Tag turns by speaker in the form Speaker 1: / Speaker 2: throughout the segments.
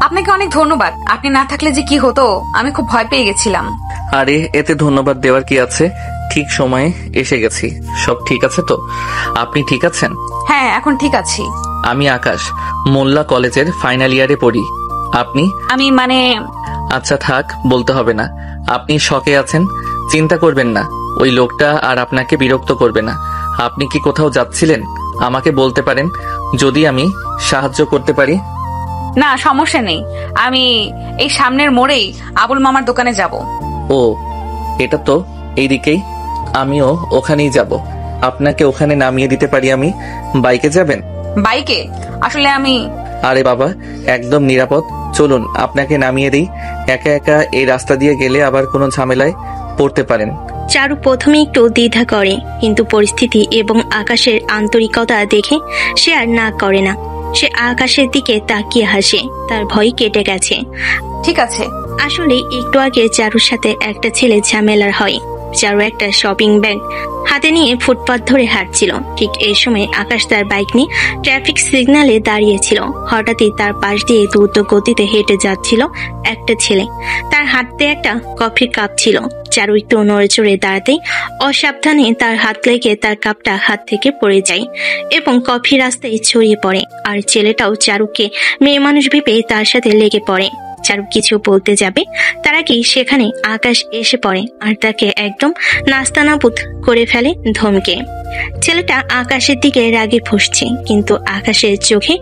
Speaker 1: আপনাকে অনেক ধন্যবাদ। আপনি না থাকলে যে কি হতো, আমি খুব ভয় পেয়ে গেছিলাম।
Speaker 2: আরে এতে ধন্যবাদ দেওয়ার কি আছে, ঠিক সময়ে এসে গেছি। সব ঠিক আছে তো? আপনি ঠিক আছেন?
Speaker 1: হ্যাঁ, এখন ঠিক আছি।
Speaker 2: আমি আকাশ, মোল্লা কলেজের ফাইনাল ইয়ারে পড়ি। আপনি?
Speaker 1: আমি মানে
Speaker 2: আচ্ছা থাক, বলতে হবে না। আপনি শকে আছেন, চিন্তা করবেন না। ওই লোকটা আর আপনাকে বিরক্ত করবে না। আপনি কি কোথাও যাচ্ছিলেন? আমাকে বলতে পারেন, যদি আমি সাহায্য করতে পারি।
Speaker 1: না, সমস্যা নেই। আমি এই সামনের মোড়েই আবুল মামার দোকানে যাব।
Speaker 2: ও, এটা তো এইদিকেই। আমিও ওখানেই যাব। আপনাকে ওখানে নামিয়ে দিতে পারি আমি। বাইকে যাবেন?
Speaker 1: বাইকে? আসলে আমি
Speaker 2: আরে বাবা, একদম নিরাপদ। চলুন আপনাকে নামিয়ে দিই। একা একা এই রাস্তা দিয়ে গেলে আবার কোনো ঝামেলায় পড়তে পারেন।
Speaker 3: চারু প্রথমে একটু দ্বিধা করে, কিন্তু পরিস্থিতি এবং আকাশের আন্তরিকতা দেখে সে আর না করে না। সে আকাশের দিকে তাকিয়ে হাসে, তার ভয় কেটে গেছে।
Speaker 1: ঠিক আছে।
Speaker 3: আসলে একটু আগে চারুর সাথে একটা ছেলে ঝামেলার হয়। চারু একটা শপিং ব্যাগ হাতে নিয়ে ফুটপাথ ধরে হাঁটছিল। ঠিক এই সময় আকাশ তার বাইক নিয়ে ট্রাফিক সিগন্যালে দাঁড়িয়েছিল। হঠাৎই তার পাশ দিয়ে দ্রুত গতিতে হেঁটে যাচ্ছিল একটা ছেলে। তার হাতে একটা কফির কাপ ছিল। চারু একটু নড়ে চড়ে দাঁড়াতেই অসাবধানে তার হাত লেগে তার কাপটা হাত থেকে পড়ে যায় এবং কফি রাস্তায় ছড়িয়ে পড়ে। আর ছেলেটাও চারুকে মেয়ে মানুষ ভেবে তার সাথে লেগে পড়ে। চারু কিছু বলতে যাবে, তার আগে সেখানে আকাশ এসে পড়ে আর তাকে একদম নাস্তানাবুদ করে ফেলে ধমকে। ছেলেটা আকাশের দিকে রাগে ফুঁসছে, কিন্তু আকাশের চোখে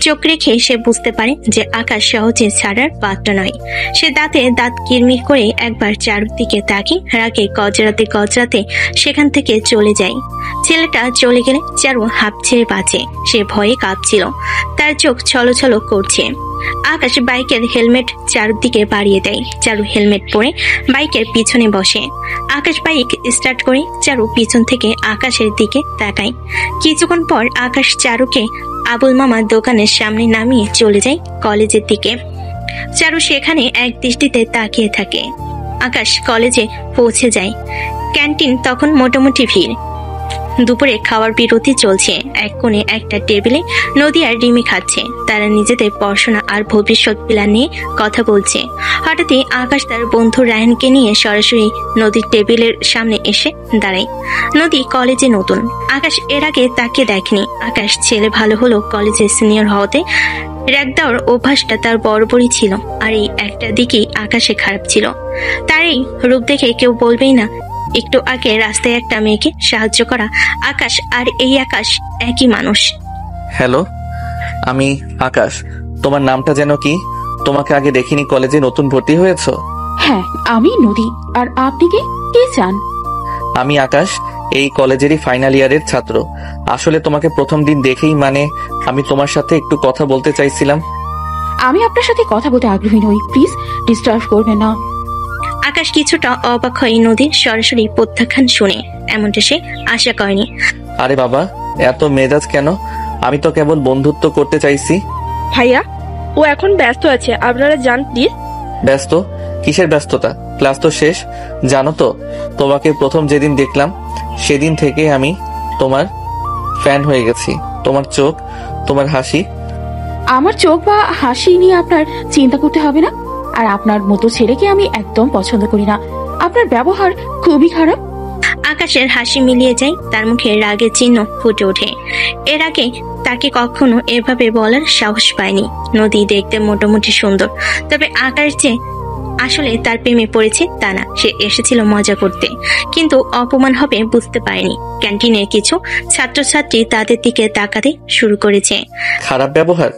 Speaker 3: চোখ রেখে সে বুঝতে পারে যে আকাশ সহজে ছাড়ার পাত্র নয়। সে দাঁতে দাঁত কিরমির করে একবার চারুর দিকে তাকিয়ে রাগে গজরাতে গজরাতে সেখান থেকে চলে যায়। ছেলেটা চলে গেলে চারু হাঁপ ছেড়ে বাঁচে। সে ভয়ে কাঁপছিল, তার চোখ ছলছল করছে। আকাশ বাইকের হেলমেট চারুর দিকে বাড়িয়ে দেয়। চারু হেলমেট পরে বাইকের পিছনে বসে। আকাশ বাইক স্টার্ট করে চারু পিছন থেকে আকাশের দিকে তাকায়। কিছুক্ষণ পর আকাশ চারুকে আবুল মামার দোকানের সামনে নামিয়ে চলে যায় কলেজের দিকে। চারু সেখানে এক দৃষ্টিতে তাকিয়ে থাকে। আকাশ কলেজে পৌঁছে যায়। ক্যান্টিন তখন মোটামুটি ভিড়। দুপুরে খাওয়ার বিরতি চলছে। এক কোণে একটা টেবিলে নদী আর রিমি খাচ্ছে। তারা নিজেদের পড়াশোনা আর ভবিষ্যৎ প্ল্যান নিয়ে কথা বলছে। হঠাৎই আকাশ তার বন্ধু রায়হানকে নিয়ে সরাসরি নদীর টেবিলের সামনে এসে দাঁড়ায়। নদী কলেজে নতুন, আকাশ এর আগে তাকে দেখেনি। আকাশ ছেলে ভালো হলো কলেজে সিনিয়র হওয়াতে র্যাক দেওয়ার অভ্যাসটা তার বরাবরই ছিল। আর এই একটা দিকেই আকাশে খারাপ ছিল। তার এই রূপ দেখে কেউ বলবেই না একটু আগে রাস্তায় একটা মেয়েকে সাহায্য করা আকাশ আর এই আকাশ একই মানুষ।
Speaker 2: হ্যালো, আমি আকাশ। তোমার নামটা যেন কি? তোমাকে আগে দেখিনি। কলেজে নতুন ভর্তি হয়েছো?
Speaker 4: হ্যাঁ, আমি নদী। আর আপনি কে চান?
Speaker 2: আমি আকাশ, এই কলেজেরই ফাইনাল ইয়ারের ছাত্র। আসলে তোমাকে প্রথম দিন দেখেই আমি তোমার সাথে একটু কথা বলতে চাইছিলাম।
Speaker 4: আমি আপনার সাথে কথা বলতে আগ্রহী নই, প্লিজ ডিস্টার্ব করবেন না।
Speaker 3: আকাশ কিছুটা অবাক হয় নদীর সরাসরি প্রত্যাখ্যান শুনে। এমনটা সে আশা করেনি।
Speaker 2: আরে বাবা, এত মেজাজ কেন? আমি তো কেবল বন্ধুত্ব করতে চাইছি।
Speaker 5: ভাইয়া, ও এখন ব্যস্ত আছে, আপনারা যান প্লিজ।
Speaker 2: ব্যস্ত? কিসের ব্যস্ততা? ক্লাস তো শেষ। জানো তো, তোমাকে প্রথম যেদিন দেখলাম সেদিন থেকে আমি তোমার ফ্যান হয়ে গেছি। তোমার চোখ, তোমার হাসি।
Speaker 4: আমার চোখ বা হাসি নিয়ে আপনার চিন্তা করতে হবে না। আর আপনার মতো ছেলেকে আমি একদম পছন্দ করি না। আপনার ব্যবহার খুবই খারাপ।
Speaker 3: আকাশের হাসি মিলিয়ে যায়, তার মুখে রাগের চিহ্ন ফুটে ওঠে। এর আগে তাকে কখনো এভাবে বলার সাহস পায়নি। নদী দেখতে মোটামুটি সুন্দর, তবে আকাশ যে আসলে তার প্রেমে পড়েছে তা না। সে এসেছিল মজা করতে, কিন্তু অপমান হবে বুঝতে পারেনি। ক্যান্টিনে কিছু ছাত্রছাত্রী তাদের দিকে তাকাতে শুরু করেছে।
Speaker 2: খারাপ ব্যবহার?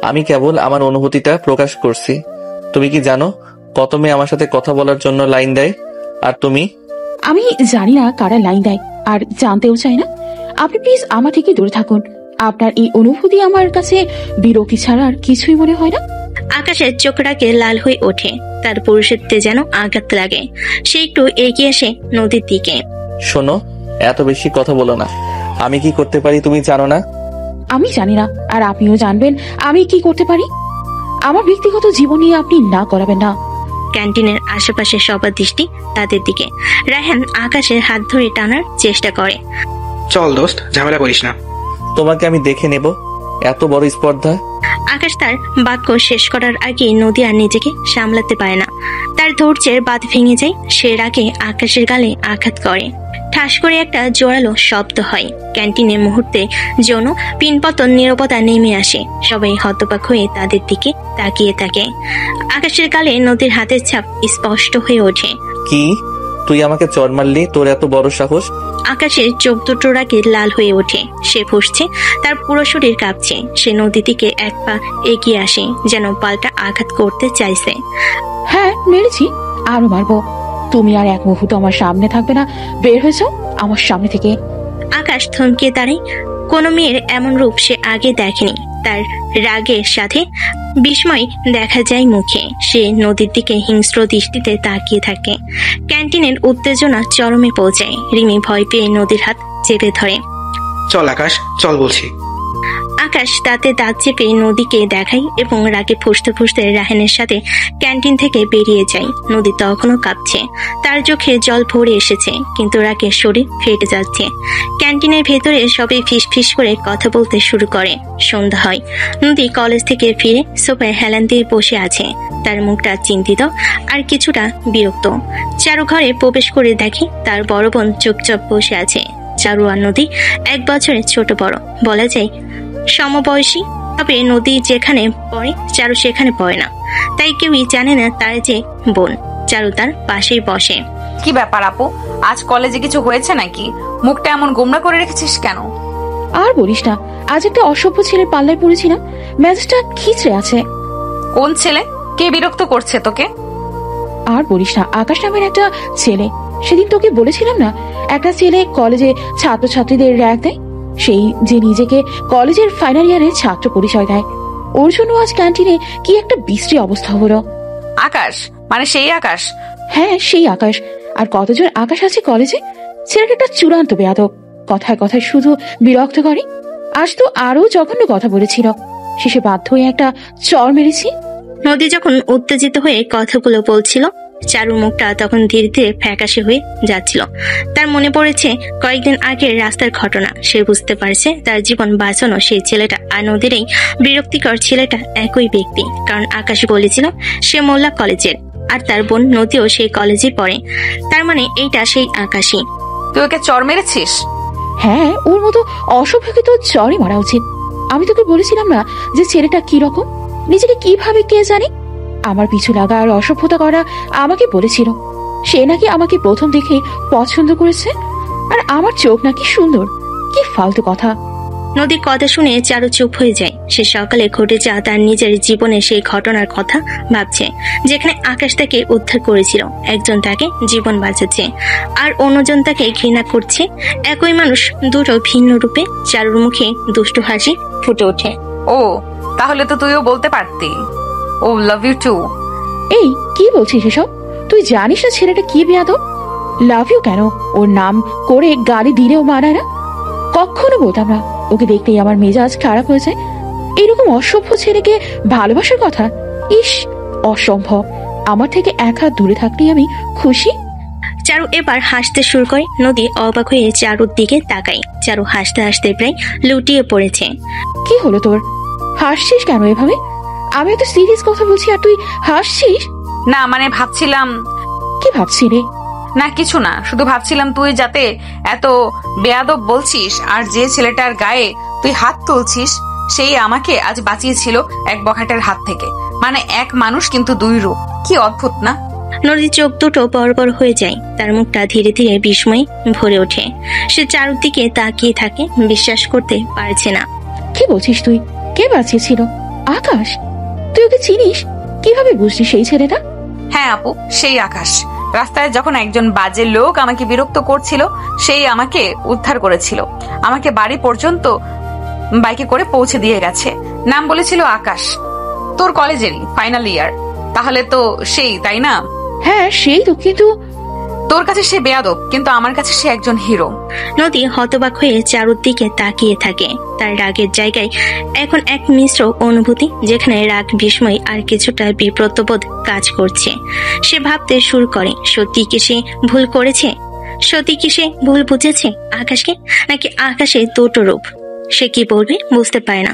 Speaker 2: আমি কেবল আমার অনুভূতিটা প্রকাশ করছি। তুমি কি জানো কত মেয়ে আমার সাথে কথা বলার জন্য লাইন দেয়? আর তুমি?
Speaker 4: আমি জানি না কারা লাইন দেয়, আর জানতেও চাই না। আপনি প্লিজ আমার থেকে দূরে থাকুন। আপনার এই অনুভূতি আমার কাছে বিরক্তি ছাড়া আর কিছুই মনে হয় না।
Speaker 3: আকাশের চোখ রাগে লাল হয়ে ওঠে, তার পুরুষত্বে যেন আঘাত লাগে। সে একটু এগিয়ে আসে নদীর দিকে।
Speaker 2: শোনো, এত বেশি কথা বলো না। আমি কি করতে পারি তুমি জানো না?
Speaker 4: আমি জানি না, আর আপনিও জানবেন আমি কি করতে পারি। আমার ব্যক্তিগত জীবন নিয়ে আপনি না করাবেন না।
Speaker 3: ক্যান্টিনের আশেপাশে সবার দৃষ্টি তাদের দিকে। রায়হান আকাশের হাত ধরে টানার চেষ্টা করে।
Speaker 6: চল দোস্ত, ঝামেলা করিস না।
Speaker 2: তোমাকে আমি দেখে নেব। এত বড় স্পর্ধা।
Speaker 3: আকাশ তার বাক্য শেষ করার আগে নদী আর নিজেকে সামলাতে পারে না। তার ধৈর্যের বাঁধ ভেঙে যায়। সে রাগে আকাশের গালে আঘাত করে। ঠাস করে একটা জোরালো শব্দ হয়। ক্যান্টিনে মুহূর্তে যেন পিনপতন নীরবতা নেমে আসে। সবাই হতবাক হয়ে তাদের দিকে তাকিয়ে থাকে। আকাশের গালে নদীর হাতের ছাপ স্পষ্ট হয়ে ওঠে।
Speaker 2: কি, তুই আমাকে চর মারলি? তোর এত বড় সাহস?
Speaker 3: আকাশের চোখ দুটো রাগে লাল হয়ে ওঠে। সে ফুঁসছে, তার পুরো শরীর কাঁপছে। সে নদী থেকে এক পা এগিয়ে আসে, যেন পাল্টা আঘাত করতে চাইছে।
Speaker 4: হ্যাঁ মেরেছি, আরো মারবো। তুমি আর এক মুহূর্ত আমার সামনে থাকবে না। বের হয়ে যাও আমার সামনে থেকে।
Speaker 3: আকাশ থমকে দাঁড়ায়। কোনো মেয়ের এমন রূপ সে আগে দেখেনি। তার রাগের সাথে বিস্ময় দেখা যায় মুখে। সে নদীর দিকে হিংস্র দৃষ্টিতে তাকিয়ে থাকে। ক্যান্টিনের উত্তেজনা চরমে পৌঁছায়। রিমি ভয় পেয়ে নদীর হাত চেপে ধরে।
Speaker 6: চল আকাশ, চল বলছি।
Speaker 3: আকাশ তাতে দাঁত চেপে নদীকে দেখায় এবং রাগে ফুঁসতে ফুঁসতে রাহেনের সাথে ক্যান্টিন থেকে বেরিয়ে যায়। নদী তখনও কাঁপছে। তার চোখে জল ভরে এসেছে, কিন্তু রাগে শরীর ফেটে যাচ্ছে। ক্যান্টিনের ভেতরে সবাই ফিস ফিস করে কথা বলতে শুরু করে। সন্ধ্যা হয়। নদী কলেজ থেকে ফিরে সোফায় হেলান দিয়ে বসে আছে। তার মুখটা চিন্তিত আর কিছুটা বিরক্ত। চারু ঘরে প্রবেশ করে দেখে তার বড় বোন চুপচাপ বসে আছে। চারু আর নদী 1 বছরের ছোট বড়, বলা যায় সমবয়সী। তবে নদী যেখানে পড়ে চারু সেখানে পড়ে না, তাই কেউই জানে না তার যে বোন। চারু তার পাশেই বসে।
Speaker 1: কি ব্যাপার আপু, আজ কলেজে কিছু হয়েছে নাকি? মুখটা এমন গোমড়া করে রেখেছিস কেন?
Speaker 4: আর বলিস না, আজ একটা অসভ্য ছেলের পাল্লায় পড়েছিলাম। মেজাজটা খিচড়ে আছে।
Speaker 1: কোন ছেলে? কে বিরক্ত করছে তোকে?
Speaker 4: আর বলিস না, আকাশ নামের একটা ছেলে। সেদিন তোকে বলেছিলাম না, একটা ছেলে কলেজে ছাত্রছাত্রীদের র্যাক দেয়, সেই যে নিজেকে কলেজের ফাইনাল ইয়ারের ছাত্র পরিচয় দেয়। ওর জন্য আজ ক্যান্টিনে কি একটা বিশ্রী অবস্থা হলো।
Speaker 1: আকাশ মানে সেই আকাশ?
Speaker 4: হ্যাঁ, সেই আকাশ। আর কতজন আকাশ আছে কলেজে? ছেলেটা একটা চূড়ান্ত বেয়াদব। কথায় কথায় শুধু বিরক্ত করে। আজ তো আরো জঘন্য কথা বলেছিল। শেষে বাধ্য হয়ে একটা চর মেরেছি।
Speaker 3: নদী যখন উত্তেজিত হয়ে কথাগুলো বলছিল, চারুর মুখটা তখন ধীরে ধীরে ফ্যাকাশে হয়ে যাচ্ছিল। তার মনে পড়েছে কয়েকদিন আগের রাস্তার ঘটনা। সে বুঝতে পারছে তার জীবন বাঁচানো সেই ছেলেটা আর নদীর এই বিরক্তিকর ছেলেটা একই ব্যক্তি। কারণ আকাশ বলেছিল সে মোল্লা কলেজের, আর তার বোন নদীও সেই কলেজে পড়ে। তার মানে এইটা সেই আকাশই।
Speaker 1: তুই ওকে চর মেরেছিস?
Speaker 4: হ্যাঁ, ওর মতো অসভ্যকে তো চরই মারা উচিত। আমি তোকে বলেছিলাম না যে ছেলেটা কি রকম, নিজেকে কিভাবে কে জানে। আমার পিছু লাগা আর অসভ্যতা করা আমাকে বলেছিল। সে নাকি আমাকে প্রথম দেখে পছন্দ করেছে, আর আমার চোখ নাকি সুন্দর। কি ফালতু কথা।
Speaker 3: নদীর কথা শুনে চারু চুপ হয়ে যায়। সে সকালে ঘটে যাওয়া তার নিজের জীবনে সেই ঘটনার কথা ভাবছে, যেখানে আকাশ তাকে উদ্ধার করেছিল। একজন তাকে জীবন বাঁচাচ্ছে আর অন্যজন তাকে ঘৃণা করছে। একই মানুষ, দুটো ভিন্ন রূপে। চারুর মুখে দুষ্টু হাসি ফুটে ওঠে।
Speaker 1: ও, তাহলে তো তুইও বলতে পারতি ও লাভ ইউ টু।
Speaker 4: এই কি বলছিস এসব? তুই জানিস না ছেলেটা কি বেয়াদব? লাভ ইউ কেন? ওর নাম করে গালি দিলেও মানায় না। কখনো বলতাম না। ওকে দেখতেই আমার মেজাজ খারাপ হয়ে যায়। এরকম অসভ্য ছেলেকে ভালোবাসার কথা? ইস, অসম্ভব। আমার থেকে 1 হাত দূরে থাকলেই আমি খুশি।
Speaker 3: চারু এবার হাসতে শুরু করে। নদী অবাক হয়ে চারুর দিকে তাকায়। চারু হাসতে হাসতে প্রায় লুটিয়ে পড়েছে।
Speaker 4: কি হলো তোর? হাসছিস কেন এভাবে? আমি এত সিরিয়াস কথা বলছি আর তুই হাসছিস?
Speaker 1: না মানে ভাবছিলাম।
Speaker 4: কি ভাবছিলি?
Speaker 1: না কিছু না, শুধু ভাবছিলাম তুই যাতে এত বেয়াদব বলছিস আর যে ছেলেটার গায়ে তুই হাত তুলছিস সেই আমাকে আজ বাঁচিয়েছিল এক বখাটের হাত থেকে। মানে এক মানুষ কিন্তু 2 রূপ। কি অদ্ভুত না?
Speaker 3: নদীর চোখ দুটো বড় বড় হয়ে যায়। তার মুখটা ধীরে ধীরে বিস্ময়ে ভরে ওঠে। সে চারুদিকে তাকিয়ে থাকে, বিশ্বাস করতে পারছে না।
Speaker 4: কি বলছিস তুই? কে বাঁচিয়েছিল? আকাশ? তুই ওকে চিনিস? কিভাবে বুঝলি সেই ছেলেটা?
Speaker 1: হ্যাঁ আপু, সেই আকাশ। রাস্তায় যখন একজন বাজে লোক আমাকে বিরক্ত করছিল, সেই আমাকে উদ্ধার করেছিল। আমাকে বাড়ি পর্যন্ত বাইকে করে পৌঁছে দিয়ে গেছে। নাম বলেছিল আকাশ। তোর কলেজেরই ফাইনাল ইয়ার। তাহলে তো সেই, তাই না?
Speaker 4: হ্যাঁ সেই তো, কিন্তু
Speaker 1: তোর কাছে সে বেয়াদব, কিন্তু আমার কাছে সে একজন হিরো।
Speaker 3: নদী হতবাক হয়ে চারুর দিকে তাকিয়ে থাকে। তার রাগের জায়গায় এখন এক মিশ্র অনুভূতি, যেখানে রাগ, বিস্ময় আর কিছুটা বিব্রতবোধ কাজ করছে। সে ভাবতে শুরু করে, সত্যি কি সে ভুল করেছে? সত্যি কি সে ভুল বুঝেছে আকাশকে, নাকি আকাশে দুটো রূপ? সে কি বলবে বুঝতে পারে না।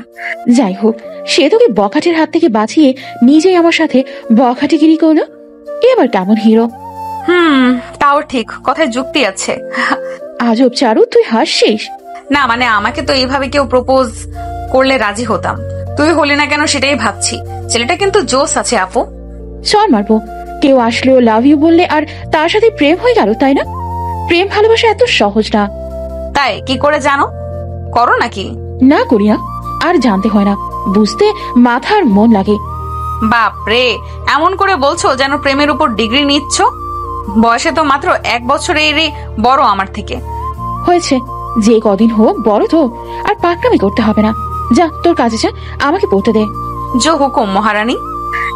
Speaker 4: যাই হোক, সে তোকে বখাটের হাত থেকে বাঁচিয়ে নিজেই আমার সাথে বখাটেগিরি করলো। এবার কেমন হিরো!
Speaker 1: তাও ঠিক, কথায় যুক্তি আছে।
Speaker 4: আজব চারু, তুই হাসছিস?
Speaker 1: না মানে আমাকে তো এইভাবে কেউ প্রপোজ করলে রাজি হতাম, তুই হলি না কেন সেটাই ভাবছি। ছেলেটা কিন্তু জোস আছে আপু।
Speaker 4: চল মারবো। কেউ আসলেও লাভ ইউ বললে আর তার সাথে প্রেম হয়ে গেল, তাই না? প্রেম ভালোবাসা এত সহজ না।
Speaker 1: তাই কি করে জানো? করো নাকি?
Speaker 4: না করি না, আর জানতে হয় না, বুঝতে মাথার মন লাগে।
Speaker 1: বাপ রে, এমন করে বলছো যেন প্রেমের উপর ডিগ্রি নিচ্ছ। বয়সে তো মাত্র 1 বছরেরই বড় আমার থেকে।
Speaker 4: হয়েছে, যে কদিন হোক বড় তো, আর পাকনামি করতে হবে না। যা তোর কাজে যা, আমাকে পড়তে দে।
Speaker 1: জো হুকুম মহারানী।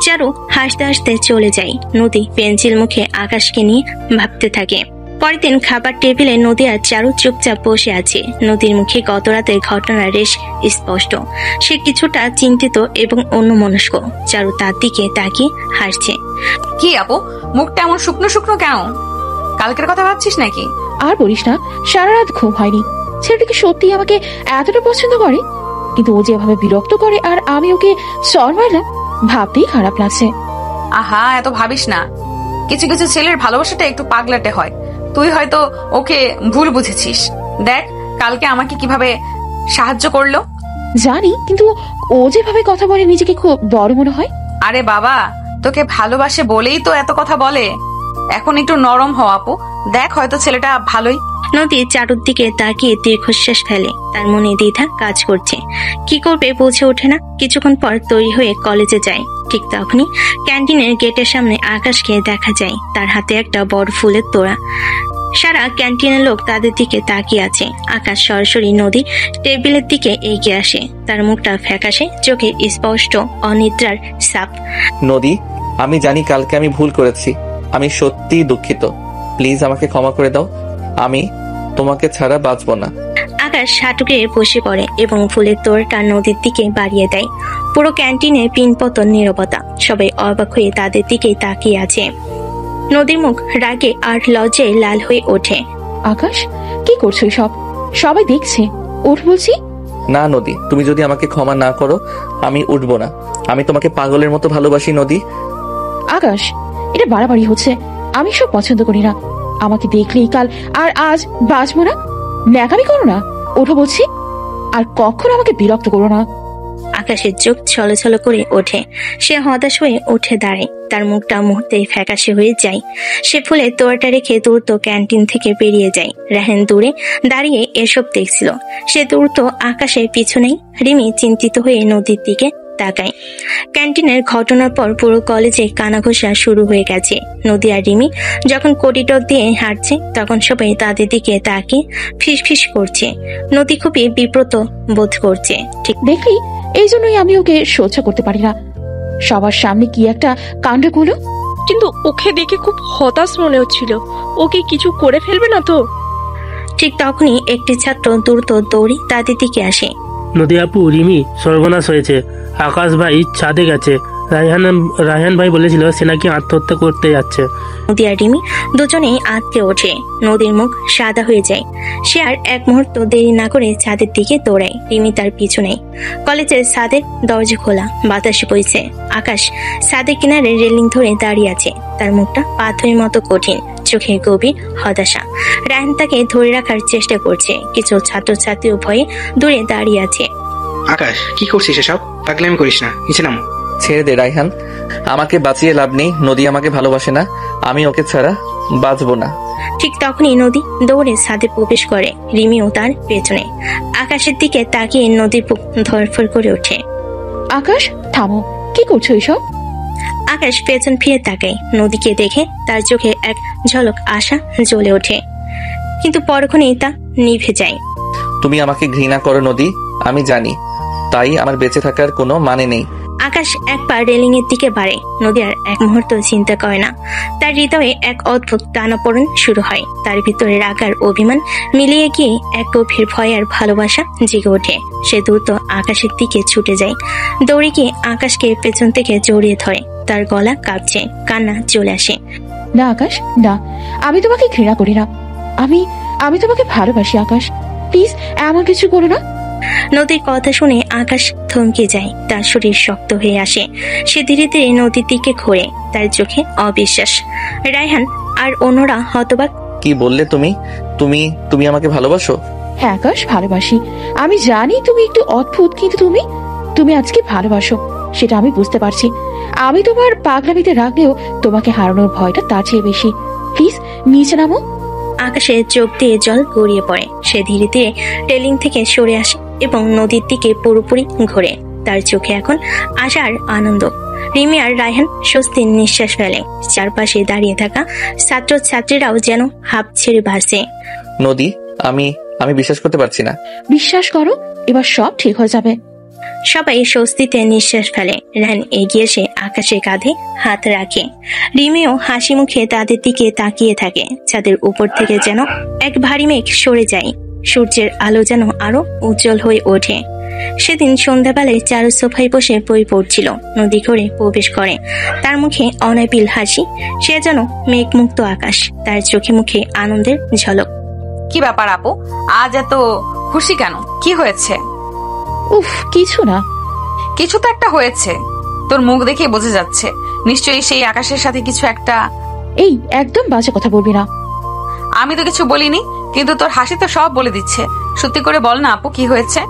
Speaker 3: চারু হাসতে হাসতে চলে যায়। নদী পেন্সিল মুখে আকাশকে নিয়ে ভাবতে থাকে। পরের দিন খাবার টেবিলে নদী আর চারু চুপচাপ বসে আছে। নদীর মুখে গত রাতের ঘটনার রেশ স্পষ্ট। সে কিছুটা চিন্তিত এবং অন্যমনস্ক। চারু তার দিকে তাকিয়ে হাসছে।
Speaker 1: কি আপু, মুখটা এমন শুকনো শুকনো কেন? কালকের কথা ভাবছিস নাকি?
Speaker 4: আর বলিস না, সারা রাত ঘুম হয়নি। ছেলেটা কি সত্যি আমাকে এতটা পছন্দ করে? কিন্তু ও যেভাবে বিরক্ত করে আর আমি ওকে সর মারলাম, ভাবতেই খারাপ লাগছে।
Speaker 1: আহা, এত ভাবিস না। কিছু কিছু ছেলের ভালোবাসাটা একটু পাগলাটে হয়। তুই হয়তো ওকে ভুল বুঝেছিস। দেখ কালকে আমাকে কিভাবে সাহায্য করলো।
Speaker 4: জানি, কিন্তু ও যেভাবে কথা বলে নিজেকে খুব বড় মনে হয়।
Speaker 1: আরে বাবা, তোকে ভালোবাসে বলেই তো এত কথা বলে। এখন একটু নরম হও আপু, দেখ হয়তো ছেলেটা ভালোই।
Speaker 3: নদী চারুর দিকে তাকিয়ে দীর্ঘশ্বাস ফেলে। তার মনে দ্বিধা কাজ করছে, কি করবে বুঝে ওঠে না। কিছুক্ষণ পর তৈরি হয়ে কলেজে যায়। ঠিক তখনই ক্যান্টিনের গেটের সামনে আকাশকে দেখা যায়। তার হাতে একটা বড় ফুলের তোড়া। সারা ক্যান্টিনের লোক তাদের দিকে তাকিয়ে আছে। আকাশ সরাসরি নদী টেবিলের দিকে এগিয়ে আসে। তার মুখটা ফ্যাকাশে, চোখে স্পষ্ট অনিদ্রার ছাপ।
Speaker 2: নদী, আমি জানি কালকে আমি ভুল করেছি। আমি সত্যিই দুঃখিত। প্লিজ আমাকে ক্ষমা করে দাও। আমি তোমাকে ছাড়া বাঁচবো না।
Speaker 3: আকাশ হাঁটুকে বসে পড়ে এবং ফুলের তোড়টা নদীর দিকে বাড়িয়ে দেয়। পুরো ক্যান্টিনে পিনপতন নীরবতা। সবাই অবাক হয়ে তাদের দিকে তাকিয়ে আছে। নদীর মুখ রাগে আর লজ্জায় লাল হয়ে ওঠে।
Speaker 4: আকাশ, কি করছো সব? সবাই দেখছে, ওঠ বলছি।
Speaker 2: না নদী, তুমি যদি আমাকে ক্ষমা না করো আমি উঠবো না। আমি তোমাকে পাগলের মতো ভালোবাসি নদী।
Speaker 4: আকাশ, এটা বাড়াবাড়ি হচ্ছে। আমি সব পছন্দ করি না। আমাকে দেখলেই কাল আর আজ বাঁচবো না। ন্যাকামি করো না, ওঠো বলছি। আর কখনো আমাকে বিরক্ত করো না।
Speaker 3: আকাশের চোখ ছলছল করে ওঠে। সে হতাশ হয়ে উঠে দাঁড়ায়। তার মুখটা মুহূর্তেই ফ্যাকাশে হয়ে যায়। সে ফুলের তোড়াটা রেখে দ্রুত ক্যান্টিন থেকে বেরিয়ে যায়। রাহেন দূরে দাঁড়িয়ে এসব দেখছিল। সে দ্রুত আকাশের পিছনেই। রিমি চিন্তিত হয়ে নদীর দিকে তাকায়। ক্যান্টিনের ঘটনার পর পুরো কলেজে কানাঘোষা শুরু হয়ে গেছে। নদী আর রিমি যখন করিডোর দিয়ে হাঁটছে তখন সবাই তাদের দিকে তাকিয়ে ফিসফিস করছে। নদী খুবই বিব্রত বোধ করছে। ঠিক
Speaker 4: দেখলি, এই জন্যই আমি ওকে সহ্য করতে পারি না। সবার সামনে কি একটা কাণ্ড করলো।
Speaker 5: কিন্তু ওকে দেখে খুব হতাশ মনে হচ্ছিল। ওকে কিছু করে ফেলবে না তো?
Speaker 3: ঠিক তখনই একটি ছাত্র দ্রুত দৌড়ে তাদের দিকে আসে।
Speaker 7: নদী আপু, রিমি সর্বনাশ হয়েছে। আকাশ ভাই ছাদে গেছে। রায়হান ভাই বলেছিল সে নাকি আত্মহত্যা করতে যাচ্ছে।
Speaker 3: নদী আর রিমি দুজনেই আঁতকে ওঠে। নদীর মুখ সাদা হয়ে যায়। সে আর এক মুহূর্ত দেরি না করে ছাদের দিকে দৌড়ায়। রিমি তার পিছনে। কলেজের ছাদের দরজা খোলা, বাতাসে বইছে। আকাশ ছাদের কিনারে রেলিং ধরে দাঁড়িয়ে আছে। তার মুখটা পাথরের মতো কঠিন, চোখে গভীর হতাশা। রায়হান তাকে ধরে রাখার চেষ্টা করছে। কিছু ছাত্রছাত্রীও ভয়ে দূরে দাঁড়িয়ে আছে।
Speaker 6: আকাশ, কি করছিস এসব? পাগলামি করিস না, নিচে নামো।
Speaker 2: ছেড়ে দে রায়হান, আমাকে বাঁচিয়ে লাভ নেই। নদী আমাকে ভালোবাসে না, আমি ওকে ছাড়া বাঁচবো না।
Speaker 3: ঠিক তখনই নদী দৌড়ে ছাদে প্রবেশ করে। রিমিও তার পেছনে। আকাশের দিকে তাকিয়ে নদীর বুক ধরফর করে ওঠে।
Speaker 4: আকাশ, থামো, কি করছো এসব?
Speaker 3: আকাশ পেছন ফিরে তাকায়। নদীকে দেখে তার চোখে এক ঝলক আশা জ্বলে ওঠে, কিন্তু পরক্ষণেই তা নিভে যায়।
Speaker 2: তুমি আমাকে ঘৃণা করো নদী, আমি জানি। তাই আমার বেঁচে থাকার কোনো মানে নেই।
Speaker 3: আকাশ একবার রেলিং এর দিকে বাড়ে। নদী আর এক মুহূর্ত চিন্তা করে না। তার হৃদয়ে এক অদ্ভুত টানাপোড়েন শুরু হয়। তার ভিতরে রাগ আর অভিমান মিলিয়ে গিয়ে এক গভীর ভয় আর ভালোবাসা জেগে ওঠে। সে দ্রুত আকাশের দিকে ছুটে যায়। দৌড়ে গিয়ে আকাশকে পেছন থেকে জড়িয়ে ধরে। তার গলা কাঁপছে, কান্না চলে আসে।
Speaker 4: না আকাশ, না, আমি তোমাকে ঘৃণা করি না। আমি তোমাকে ভালোবাসি আকাশ। প্লিজ এমন কিছু করো না।
Speaker 3: নদীর কথা শুনে আকাশ থমকে যায়, তার শরীর শক্ত হয়ে আসে। সে ধীরে ধীরে নদীর দিকে ঘোরে, তার চোখে অবিশ্বাস। রায়হান আর অন্যরা হতবাক।
Speaker 2: কি বললে তুমি? তুমি তুমি আমাকে ভালোবাসো?
Speaker 4: হ্যাঁ আকাশ, ভালোবাসি। আমি জানি তুমি একটু অদ্ভুত, কিন্তু তুমি আজকে ভালোবাসো, সেটা আমি বুঝতে পারছি। আমি তোমার পাগলামিতে রাখলেও তোমাকে হারানোর ভয়টা তার চেয়ে বেশি। প্লিজ নিচে নামো।
Speaker 3: আকাশে চোখ দিয়ে জল গড়িয়ে পড়ে। সে ধীরে ধীরে রেলিং থেকে সরে আসে এবং নদীর দিকে পুরোপুরি ঘোরে। তার চোখে এখন আশার আনন্দ। রিমি আর রায়হান স্বস্তির নিঃশ্বাস ফেলে। চারপাশে দাঁড়িয়ে থাকা ছাত্রছাত্রীরাও যেন হাঁপ ছেড়ে ভাসে।
Speaker 2: নদী, আমি আমি বিশ্বাস করতে পারছি না।
Speaker 4: বিশ্বাস করো, এবার সব ঠিক হয়ে যাবে।
Speaker 3: সবাই স্বস্তিতে নিঃশ্বাস ফেলে। রায়হান এগিয়ে এসে আকাশের কাঁধে হাত রাখে। রিমিও হাসি মুখে তাদের দিকে তাকিয়ে থাকে। ছাদের উপর থেকে যেন এক ভারী মেঘ সরে যায়। সূর্যের আলো যেন আরো উজ্জ্বল হয়ে ওঠে। সেদিন সন্ধ্যাবেলায় চারু সোফায় বসে বই পড়ছিল। নদী ঘরে প্রবেশ করে। তার মুখে অনাবিল হাসি। সে যেন মেঘমুক্ত আকাশ, তার চোখে মুখে আনন্দের ঝলক।
Speaker 1: কি ব্যাপার আপু, আজ এত খুশি কেন? কি হয়েছে?
Speaker 4: উফ, কিছু না।
Speaker 1: কিছু তো একটা হয়েছে, তোর মুখ দেখে বোঝা যাচ্ছে। নিশ্চয়ই সেই আকাশের সাথে কিছু একটা।
Speaker 4: এই একদম বাজে কথা বলবি না।
Speaker 1: আমি তো কিছু বলিনি, কিন্তু তোর হাসি তো সব বলে দিচ্ছে। সত্যি করে বল না আপু, কি হয়েছে?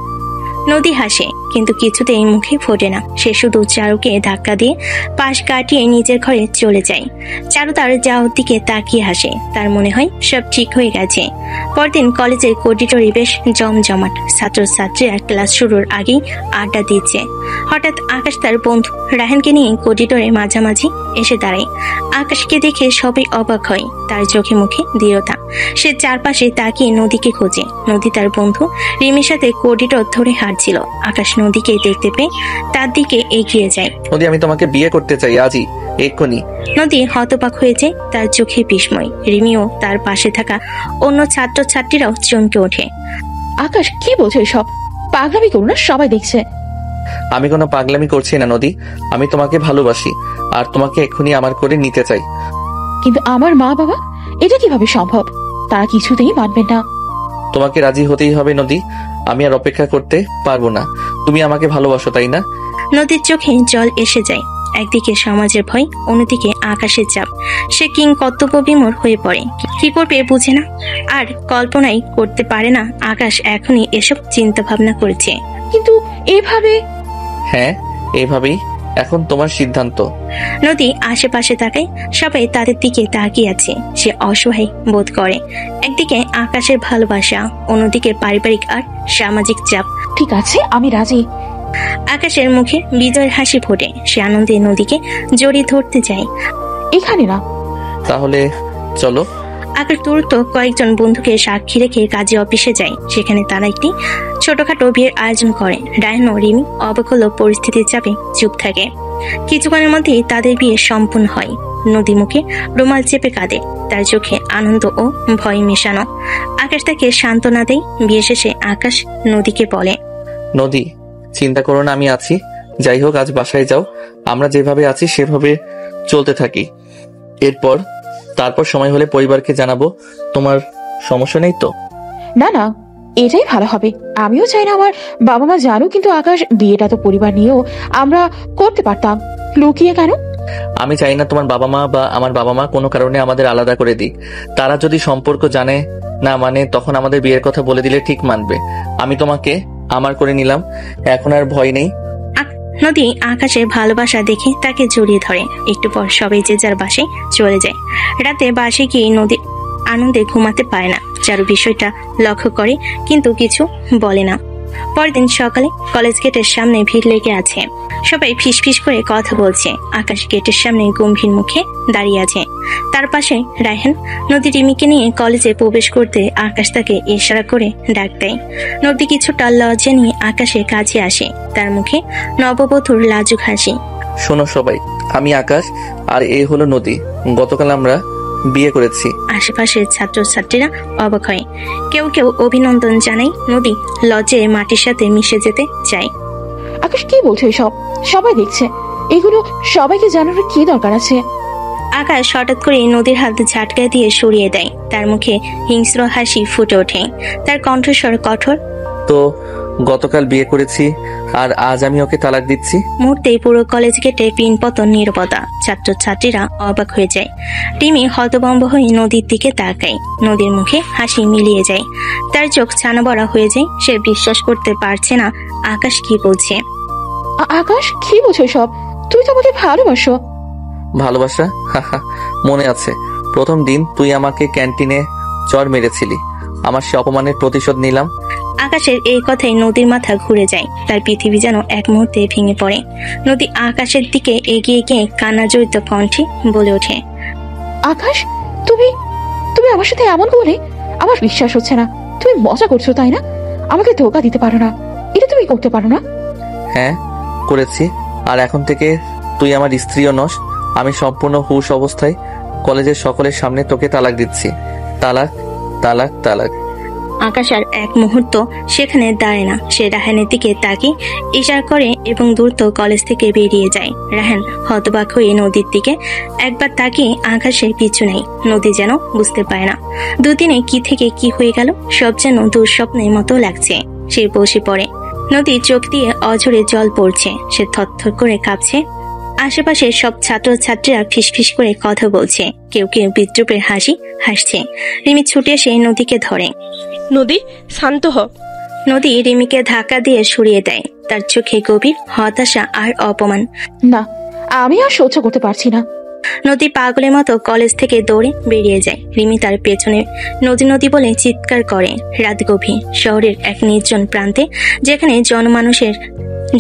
Speaker 3: নদী হাসে, কিন্তু কিছুতেই মুখে ফোটে না। সে শুধু চারুকে ধাক্কা দিয়ে পাশ কাটিয়ে নিজের ঘরে চলে যায়। চারু তার যাওয়ার দিকে তাকিয়ে হাসে। তার মনে হয় সব ঠিক হয়ে গেছে। পরদিন কলেজের করিডোরে বেশ জমজমাট। ছাত্রছাত্রীরা ক্লাস শুরুর আগেই আড্ডা দিচ্ছে। হঠাৎ আকাশ তার বন্ধু রায়হানকে নিয়ে করিডোরে মাঝামাঝি এসে দাঁড়ায়। আকাশকে দেখে সবাই অবাক হয়। তার চোখে মুখে দৃঢ়তা। সে চারপাশে তাকিয়ে নদীকে খোঁজে। নদী তার বন্ধু রিমির সাথে করিডোর ধরে হাঁটছিল। আকাশ নদীকে দেখতে পেয়ে তার দিকে এগিয়ে যায়।
Speaker 2: নদী, আমি তোমাকে বিয়ে করতে চাই, আজই, এক্ষুনি।
Speaker 3: নদী হতবাক হয়ে যায়, তার চোখে বিস্ময়। রিমিও তার পাশে থাকা অন্য ছাত্রছাত্রীরাও চমকে ওঠে।
Speaker 4: আকাশ, কি বলছো এসব? পাগলামি করো না, সবাই দেখছে।
Speaker 2: আমি কোনো পাগলামি করছি না নদী, আমি তোমাকে ভালোবাসি আর তোমাকে এক্ষুনি আমার করে নিতে চাই।
Speaker 4: কিন্তু আমার মা বাবা, এটা কিভাবে সম্ভব? তারা কিছুতেই মানবেন না।
Speaker 2: তোমাকে রাজি হতেই হবে নদী, আমি আর অপেক্ষা করতে পারবো না। তুমি আমাকে ভালোবাসো, তাই না?
Speaker 3: নদীর চোখে জল এসে যায়। একদিকে সমাজের ভয়, অন্যদিকে আকাশের চাপ। সে কিং কর্তব্য বিমূঢ় হয়ে পড়ে। কি করবে বুঝে না, আর কল্পনাই করতে পারে না আকাশ এখনই এসব চিন্তা ভাবনা করেছে।
Speaker 4: কিন্তু এভাবে।
Speaker 2: হ্যাঁ, এভাবেই। এখন তোমার সিদ্ধান্ত।
Speaker 3: নদী আশেপাশে তাকায়। সবাই তাদের দিকে তাকিয়ে আছে। সে অসহায় বোধ করে। একদিকে আকাশের ভালোবাসা, অন্যদিকে পারিবারিক আর সামাজিক চাপ।
Speaker 4: ঠিক আছে, আমি রাজি।
Speaker 3: আকাশের মুখে বিজয়ের হাসি ফোটে। সে আনন্দে নদীকে জড়িয়ে ধরতে যায়।
Speaker 4: এখানে না।
Speaker 2: তাহলে চলো।
Speaker 3: আকাশ দ্রুত কয়েকজন বন্ধুকে সাক্ষী রেখে কাজী অফিসে যায়। সেখানে তারা একটি ছোটখাটো বিয়ের আয়োজন করে। রায়হান ও রিমি অবাক হলো পরিস্থিতির চাপে চুপ থাকে। কিছুক্ষণের মধ্যেই তাদের বিয়ে সম্পূর্ণ হয়। নদী মুখে রুমাল চেপে কাঁদে, তার চোখে আনন্দ ও ভয় মেশানো। আকাশ তাকে সান্ত্বনা দেয়। বিয়ে শেষে আকাশ নদীকে বলে,
Speaker 2: নদী, চিন্তা করো না, আমি আছি। যাই হোক, আজ বাসায় যাও, আমরা যেভাবে আছি সেভাবে চলতে থাকি। তারপর সময় হলে পরিবারকে জানাবো। তোমার সমস্যা নেই তো?
Speaker 4: না না, এটাই ভালো হবে। আমিও চাই না আমার বাবা মা জানো, কিন্তু আকাশ, বিয়েটা তো পরিবার নিয়েও আমরা করতে পারতাম, লুকিয়ে কেন?
Speaker 2: আমি চাই না তোমার বাবা মা বা আমার বাবা মা কোনো কারণে আমাদের আলাদা করে দিক। তারা যদি সম্পর্ক জানে না মানে, তখন আমাদের বিয়ের কথা বলে দিলে ঠিক মানবে। আমি তোমাকে আমার করে নিলাম, এখন আর ভয় নেই।
Speaker 3: নদী আকাশের ভালোবাসা দেখে তাকে জড়িয়ে ধরে। একটু পর সবাই যে যার বাসায় চলে যায়। রাতে বাসে গিয়ে নদী আনন্দে ঘুমাতে পারে না। চারু বিষয়টা লক্ষ্য করে, কিন্তু কিছু বলে না। পরদিন সকালে কলেজ গেটের সামনে ভিড় লেগে আছে। সবাই ফিসফিস করে কথা বলছে। আকাশ গেটের সামনে গম্ভীর মুখে দাঁড়িয়ে আছে। তার পাশে রায়হান। নদী রিমিকে নিয়ে কলেজে প্রবেশ করতে আকাশ তাকে ইশারা করে ডাক দেয়। নদী কিছুটা লজ্জা নিয়ে আকাশের কাছে আসে। তার মুখে নববধূর লাজুক হাসি।
Speaker 2: শোনো সবাই, আমি আকাশ আর এ হলো নদী। গতকাল আমরা বিয়ে করেছি।
Speaker 3: আশেপাশের ছাত্রছাত্রীরা অবাক হয়। কেউ কেউ অভিনন্দন জানায়। নদী লজ্জায় মাটির সাথে মিশে যেতে চায়।
Speaker 4: আকাশ, কি বলছো এসব? সবাই দেখছে, এগুলো সবাইকে জানানোর কি দরকার আছে?
Speaker 3: আকাশ হঠাৎ করে নদীর হাত ঝাটকা দিয়ে সরিয়ে দেয়। তার মুখে হিংস্র হাসি ফুটে ওঠে। তার কণ্ঠস্বর কঠোর।
Speaker 2: তো গতকাল বিয়ে করেছি আর আজ আমি ওকে তালাক দিচ্ছি?
Speaker 3: মুহূর্তেই পুরো কলেজ গেটে পিনপতন নীরবতা। ছাত্রছাত্রীরা অবাক হয়ে যায়। রিমি হতভম্ব হয়ে নদীর দিকে তাকায়। নদীর মুখে হাসি মিলিয়ে যায়। তার চোখ ছানা বড়া হয়ে যায়। সে বিশ্বাস করতে পারছে না আকাশ কি বলছে।
Speaker 4: আকাশ, কি বলছো সব? তুই তো আমাকে ভালোবাসো।
Speaker 2: ভালোবাসা? হাহা, মনে আছে প্রথম দিন তুই আমাকে ক্যান্টিনে চড় মেরেছিলি, আমার সে অপমানের প্রতিশোধ নিলাম।
Speaker 3: আকাশের এই কথায় নদীর মাথা ঘুরে যায়। তার পৃথিবী যেন এক মুহূর্তে ভেঙে পড়ে। নদী আকাশের দিকে এগিয়ে গিয়ে কান্না জড়িত কণ্ঠে বলে ওঠে,
Speaker 4: আকাশ, তুমি তুমি আমার সাথে এমন করলে আমার বিশ্বাস হচ্ছে না। তুমি মজা করছো তাই না? আমাকে ধোকা দিতে পারো না, এটা তুমি করতে পারো না।
Speaker 2: হ্যাঁ করেছি, আর এখন থেকে তুই আমার স্ত্রীও নস। আমি সম্পূর্ণ হুঁশ অবস্থায় কলেজের সকলের সামনে তোকে তালাক দিচ্ছি। তালাক, তালাক, তালাক।
Speaker 3: আকাশ আর এক মুহূর্ত সেখানে দাঁড়ায় না। সে রাহানের দিকে তাকিয়ে ইশারা করে এবং দ্রুত কলেজ থেকে বেরিয়ে যায়। রাহান হতবাক হয়ে নদীর দিকে একবার তাকিয়ে আকাশের পিছু নেয়। নদী যেন বুঝতে পারে না দুদিনে কি থেকে কি হয়ে গেল। সব যেন দুঃস্বপ্নের মতো লাগছে। সে বসে পড়ে। নদীর চোখ দিয়ে অঝরে জল পড়ছে। সে থরথর করে কাঁপছে। আশেপাশে সব ছাত্রছাত্রীরা ফিসফিস করে কথা বলছে। কেউ কেউ বিদ্রুপের হাসি হাসছে। রিমি ছুটে এসে নদীকে ধরে।
Speaker 5: নদী, শান্ত হ।
Speaker 3: নদী রিমিকে ধাক্কা দিয়ে সরিয়ে দেয়। তার চোখে গভীর হতাশা আর অপমান।
Speaker 4: না, আমি আর সহ্য করতে পারছি না।
Speaker 3: নদী পাগলের মতো কলেজ থেকে দৌড়ে বেরিয়ে যায়। রিমি তার পেছনে নদী নদী বলে চিৎকার করে। রাত গভীর। শহরের এক নির্জন প্রান্তে, যেখানে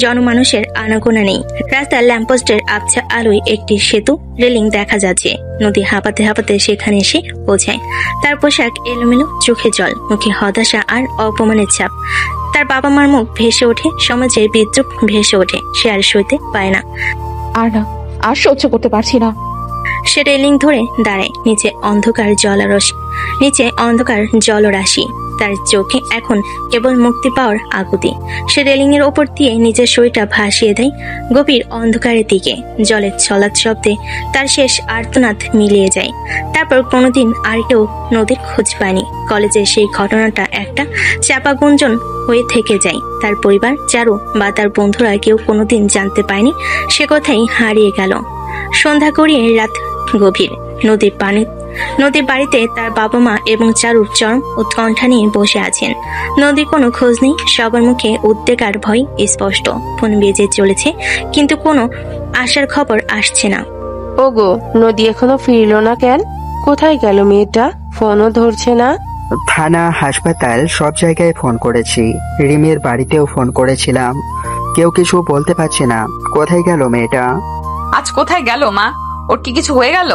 Speaker 3: জনমানুষের আনাগোনা নেই। রাস্তার ল্যাম্পপোস্টের আবছা আলোয় একটি সেতু রেলিং দেখা যাচ্ছে। নদী হাঁপাতে হাঁপাতে সেখানে এসে পৌঁছায়। তার পোশাক এলোমেলো, চোখে জল, মুখে হতাশা আর অপমানের ছাপ। তার বাবা মার মুখ ভেসে ওঠে, সমাজের বিদ্রুপ ভেসে ওঠে। সে আর সইতে পায় না।
Speaker 4: না, আর সহ্য করতে পারছি না।
Speaker 3: সে রেলিং ধরে দাঁড়ায়। নিচে অন্ধকার জলরাশি। তার চোখে এখন কেবল মুক্তি পাওয়ার আকুতি। সে রেলিং এর ওপর দিয়ে নিজের শরীরটা ভাসিয়ে দেয় গভীর অন্ধকারের দিকে। জলের ছলাৎ শব্দে তার শেষ আর্তনাদ মিলিয়ে যায়। তারপর কোনোদিন আর কেউ নদীর খোঁজ পায়নি। কলেজের সেই ঘটনাটা একটা চাপা গুঞ্জন হয়ে থেকে যায়। তার পরিবার, চারু বা তার বন্ধুরা কেউ কোনোদিন জানতে পায়নি। সে কথাই হারিয়ে গেল। সন্ধ্যা গড়িয়ে রাত গভীর। নদীর বাড়িতে তার বাবা মা এবং চারুর চরম উৎকণ্ঠা নিয়ে বসে আছেন। নদীর কোনো খোঁজ নেই। সবার মুখে উদ্বেগ আর ভয় স্পষ্ট। ফোন বেজে চলেছে, কিন্তু কোনো আসার খবর আসছে না।
Speaker 8: ওগো, নদী এখনো ফিরলো না কেন? কোথায় গেল মেয়েটা? ফোনও ধরছে না।
Speaker 9: থানা, হাসপাতাল, সব জায়গায় ফোন করেছি। রিমির বাড়িতেও ফোন করেছিলাম, কেউ কিছু বলতে পারছে না। কোথায় গেল মেয়েটা?
Speaker 1: আজ কোথায় গেল মা? ওর কি কিছু হয়ে গেল?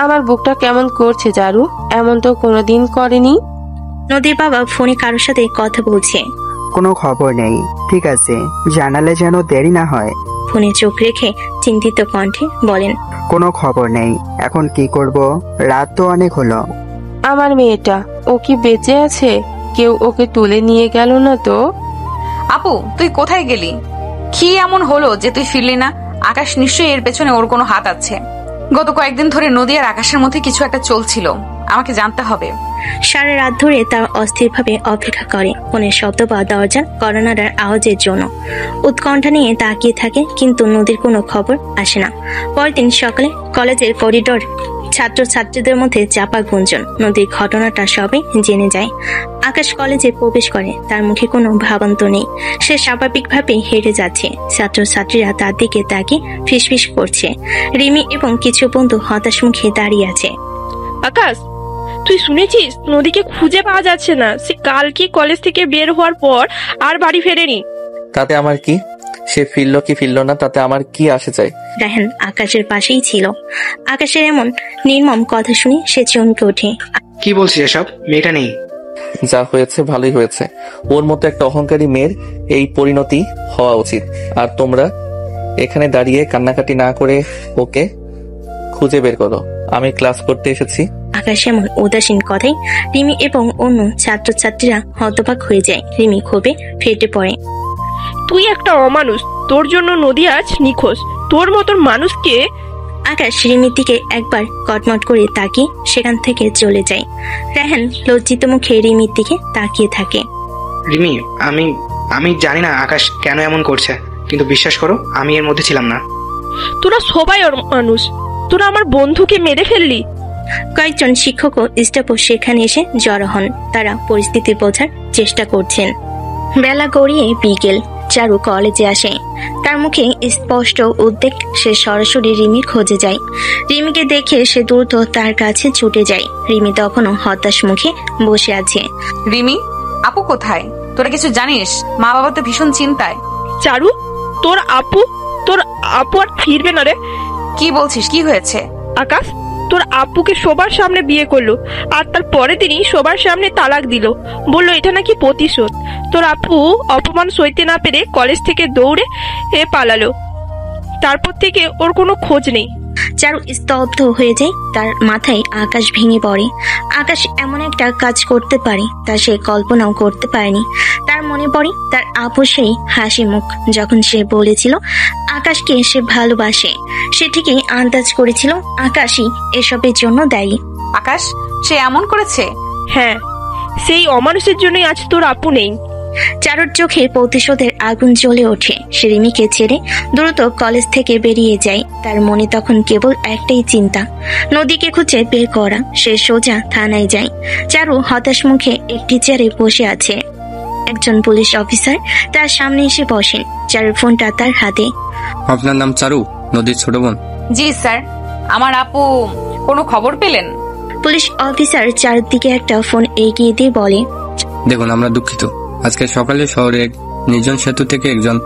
Speaker 8: আমার বুকটা কেমন করছে চারু, এমন তো কোনোদিন করেনি।
Speaker 3: নদীর বাবা ফোনে কারোর সাথে কথা বলছে।
Speaker 9: কোনো খবর নেই। ঠিক আছে, জানালে যেন দেরি না হয়।
Speaker 3: ফোনে চোখ রেখে চিন্তিত কণ্ঠে বলেন,
Speaker 9: কোনো খবর নেই। এখন কি করব? রাত তো অনেক হলো।
Speaker 8: আমার মেয়েটা, ও কি বেঁচে আছে? কেউ ওকে তুলে নিয়ে গেল না তো?
Speaker 1: আপু, তুই কোথায় গেলি? কি এমন হলো যে তুই ফিরলি না? আকাশ নিশ্চয়ই এর পেছনে ওর কোনো হাত আছে। গত কয়েকদিন ধরে নদী আর আকাশের মধ্যে কিছু একটা চলছিল, আমাকে জানতে হবে।
Speaker 3: সারা রাত ধরে তার অস্থিরভাবে অপেক্ষা করে ফোনের শব্দ বা দরজার কড়ানাড়ার আওয়াজের জন্য। উৎকণ্ঠা নিয়ে তাকিয়ে থাকে, কিন্তু নদীর কোনো খবর আসে না। পরদিন সকালে কলেজের করিডোর ছাত্রছাত্রীদের মধ্যে চাপা গুঞ্জন। নদীর ঘটনাটা সবাই জেনে যায়। আকাশ কলেজে প্রবেশ করে। তার মুখে কোনো ভাবান্ত নেই। সে স্বাভাবিকভাবে হেঁটে যাচ্ছে। ছাত্রছাত্রীরা তার দিকে তাকিয়ে ফিসফিস করছে। রিমি এবং কিছু বন্ধু হতাশ মুখে দাঁড়িয়ে আছে।
Speaker 5: আকাশ, তুই শুনেছিস নদীকে খুঁজে পাওয়া যাচ্ছে না? সে কালকে কলেজ থেকে বের হওয়ার পর আর বাড়ি ফেরেনি।
Speaker 2: তাতে আমার কি? সে ফিরলো কি ফিরলো না তাতে আমার কি আসে চাই?
Speaker 3: রাহান আকাশের পাশেই ছিল। আকাশের এমন নির্মম কথা শুনে সে চমকে ওঠে।
Speaker 6: কি বলছিস এসব? মেয়েটা নেই।
Speaker 2: যা হয়েছে ভালোই হয়েছে। ওর মতো একটা অহংকারী মেয়ের এই পরিণতি হওয়া উচিত। আর তোমরা এখানে দাঁড়িয়ে কান্নাকাটি না করে ওকে খুঁজে বের করো। আমি ক্লাস করতে এসেছি।
Speaker 3: আকাশ এমন উদাসীন কথাই রিমি এবং অন্য ছাত্রছাত্রীরা হতবাক হয়ে যায়। রিমি ক্ষোভে ফেটে পড়ে।
Speaker 5: তুই একটা অমানুষ। তোর জন্য নদী আজ নিখোঁজ। তোর মতন মানুষকে।
Speaker 3: আকাশ রিমির দিকে একবার কটমট করে তাকিয়ে সেখান থেকে চলে যায়। রাহান লজ্জিত মুখে রিমির দিকে তাকিয়ে থাকে।
Speaker 6: রিমি, আমি জানি না আকাশ কেন এমন করছে, কিন্তু বিশ্বাস করো আমি এর মধ্যে ছিলাম না।
Speaker 5: তোরা সবাই ওর মানুষ, তোরা আমার বন্ধুকে মেরে ফেললি।
Speaker 3: কয়েকজন শিক্ষক ও স্টাফও সেখানে এসে জড়ো হন। তারা পরিস্থিতি বোঝার চেষ্টা করছেন। বেলা গড়িয়ে বিকেল। চারু কলেজে আসে। তার মুখে স্পষ্ট উদ্বেগ। সে সরাসরি রিমির খোঁজে যায়। রিমিকে দেখে সে দ্রুত তার কাছে ছুটে যায়। রিমি তখনও হতাশ মুখে বসে আছে।
Speaker 1: রিমি, আপু কোথায়? তোরা কিছু জানিস? মা বাবা তো ভীষণ চিন্তায়।
Speaker 5: চারু, তোর আপু আর ফিরবে না রে।
Speaker 1: কি বলছিস? কি হয়েছে?
Speaker 5: আকাশ তোর আপুকে সবার সামনে বিয়ে করলো, আর তার পরের দিনই সবার সামনে তালাক দিল। বললো এটা নাকি প্রতিশোধ। তোর আপু অপমান সইতে না পেরে কলেজ থেকে দৌড়ে পালালো। তারপর থেকে ওর কোনো খোঁজ নেই।
Speaker 3: চারু স্তব্ধ হয়ে যায়। তার মাথায় আকাশ ভেঙে পড়ে। আকাশ এমন একটা কাজ করতে পারে তা সে কল্পনাও করতে পারেনি। তার মনে পড়ে তার আপু সেই হাসি মুখ যখন সে বলেছিল আকাশকে সে ভালোবাসে। সে ঠিকই আন্দাজ করেছিল আকাশই এসবের জন্য দায়ী।
Speaker 1: আকাশ সে এমন করেছে?
Speaker 5: হ্যাঁ, সেই অমানুষের জন্যই আজ তোর আপু নেই।
Speaker 3: চারুর চোখে প্রতিশোধের আগুন জ্বলে ওঠে। সে রিমিকে ছেড়ে দ্রুত কলেজ থেকে বেরিয়ে যায়। তার মনে তখন কেবল একটাই চিন্তা, নদীকে খুঁজে বের করা। সে সোজা থানায় যায়। চারু হতাশ মুখে একটি চেয়ারে বসে আছে। একজন পুলিশ অফিসার তার সামনে এসে বসেন। চারুর ফোনটা তার হাতে।
Speaker 10: আপনার নাম চারু, নদীর ছোট বোন?
Speaker 1: জি স্যার। আমার আপু কোনো খবর পেলেন?
Speaker 3: পুলিশ অফিসার চারদিকে একটা ফোন এগিয়ে দিয়ে বলে,
Speaker 10: দেখুন আমরা দুঃখিত, আজকে সকালে শহরে এক নির্জন সেতু থেকে একজন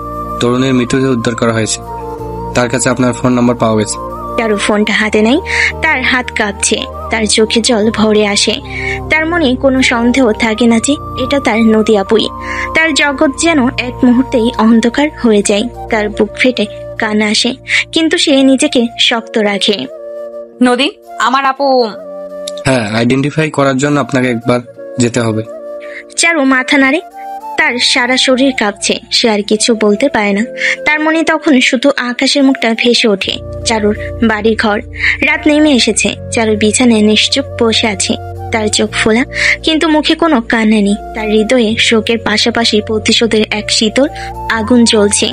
Speaker 10: তরুণের মৃতদেহ উদ্ধার করা হয়েছে। তার কাছে আপনার ফোন নাম্বার পাওয়া গেছে।
Speaker 3: চারু ফোনটা হাতে নেয়। তার হাত কাঁপছে। তার চোখে জল ভরে আসে। তার মনে কোনো সন্দেহ থাকে না যে এটা তার নদী আপুই। তার জগৎ যেন এক মুহূর্তেই অন্ধকার হয়ে যায়। তার বুক ফেটে কান্না আসে, কিন্তু সে নিজেকে শক্ত রাখে।
Speaker 1: নদী, আমার আপু।
Speaker 10: হ্যাঁ, আইডেন্টিফাই করার জন্য আপনাকে একবার যেতে হবে।
Speaker 3: চারু মাথা নাড়ে। তার সারা শরীর কাঁপছে। সে আর কিছু বলতে পারে না। তার মনে তখন শুধু আকাশের মুখটা ভেসে ওঠে। চারুর বাড়ির ঘর। রাত নেমে এসেছে। চারু বিছানায় নিশ্চুপ বসে আছে। তার চোখ ফোলা, কিন্তু মুখে কোনো কান্না নেই। তার হৃদয়ে শোকের পাশাপাশি প্রতিশোধের এক শীতল আগুন জ্বলছে।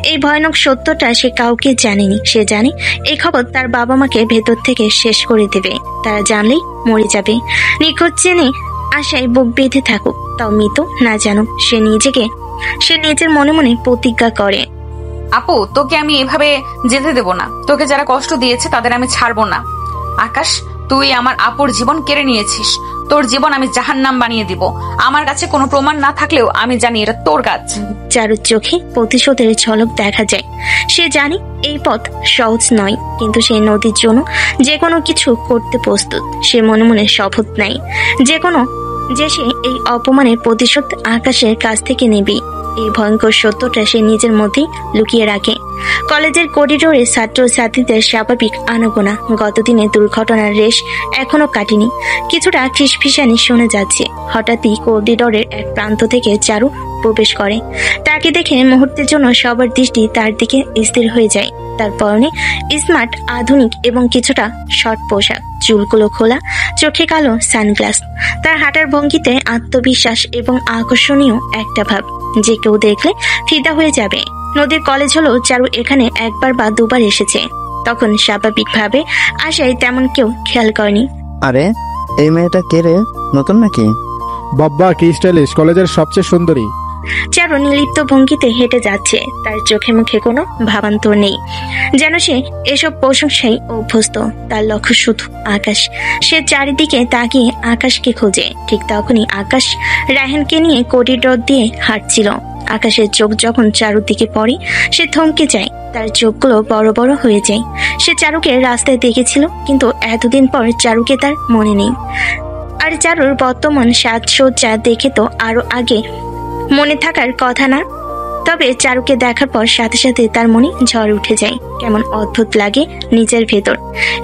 Speaker 3: এই ভয়ানক সত্যটা সে কাউকে জানেনি। সে জানে এই খবর তার বাবা মাকে ভেতর থেকে শেষ করে দেবে। তারা জানলেই মরে যাবে। নিখোঁজ জেনে আশায় বুক বেঁধে থাকুক, তাও মৃত না জানুক। সে নিজের মনে মনে প্রতিজ্ঞা করে,
Speaker 1: আপু তোকে আমি এভাবে যেতে দেব না। তোকে যারা কষ্ট দিয়েছে তাদের আমি ছাড়বো না। আকাশ, তুই আমার আপুর জীবন কেড়ে নিয়েছিস। তোর জীবন আমি জাহান্নাম বানিয়ে দিব। আমার কাছে কোনো প্রমাণ না থাকলেও আমি জানি এটা তোর কাজ।
Speaker 3: চারুর চোখে প্রতিশোধের ঝলক দেখা যায়। সে জানে এই পথ সহজ নয়, কিন্তু সে নদীর জন্য যে কোনো কিছু করতে প্রস্তুত। সে মনে মনে শপথ নেয় যে সে এই অপমানের প্রতিশোধ আকাশের কাছ থেকে নেবে। এই ভয়ঙ্কর সত্যটা সে নিজের মধ্যেই লুকিয়ে রাখে। কলেজের করিডোরে ছাত্রছাত্রীদের স্বাভাবিক আনাগোনা। গতদিনের দুর্ঘটনার রেশ এখনো কাটেনি। কিছুটা ফিসফিসানি শোনা যাচ্ছে। হঠাৎই করিডোরের এক প্রান্ত থেকে চারু প্রবেশ করে। তাকে দেখে মুহূর্তের জন্য সবার দৃষ্টি তার দিকে স্থির হয়ে যায়। তার পরনে স্মার্ট, আধুনিক এবং কিছুটা শর্ট পোশাক, চুলগুলো খোলা, চোখে কালো সানগ্লাস। তার হাঁটার ভঙ্গিতে আত্মবিশ্বাস এবং আকর্ষণীয় একটা ভাব, যে কেউ দেখলে ফিদা হয়ে যাবে। নদীর কলেজ হলো চারু এখানে একবার বা দুবার এসেছে। তখন স্বাভাবিকভাবে আশায় তেমন কেউ খেয়াল করেনি।
Speaker 11: আরে এই মেয়েটা কে রে? নতুন নাকি?
Speaker 12: বাব্বা কি স্টাইলিশ, কলেজের সবচেয়ে সুন্দরী।
Speaker 3: চারু নির্লিপ্ত ভঙ্গিতে হেঁটে যাচ্ছে। তার চোখে মুখে কোনো ভাবান্তর নেই, যেন সে এসব প্রশংসায় অভ্যস্ত। তার লক্ষ্য শুধু আকাশ। সে চারিদিকে তাকিয়ে আকাশকে খোঁজে। ঠিক তখনই আকাশ রায়হানকে নিয়ে করিডোর দিয়ে হাঁটছিল। আকাশের চোখ যখন চারুর দিকে পড়ে, সে থমকে যায়। তার চোখগুলো বড় বড় হয়ে যায়। সে চারুকে রাস্তায় দেখেছিল, কিন্তু এতদিন পর চারুকে তার মনে নেই। আর চারুর বর্তমান সাজসজ্জা দেখে তো আরো আগে মনে থাকার কথা না। তবে চারুকে দেখার পর সাথে সাথে তার মনে ঝড় উঠে যায়। কেমন অদ্ভুত লাগে নিজের ভেতর।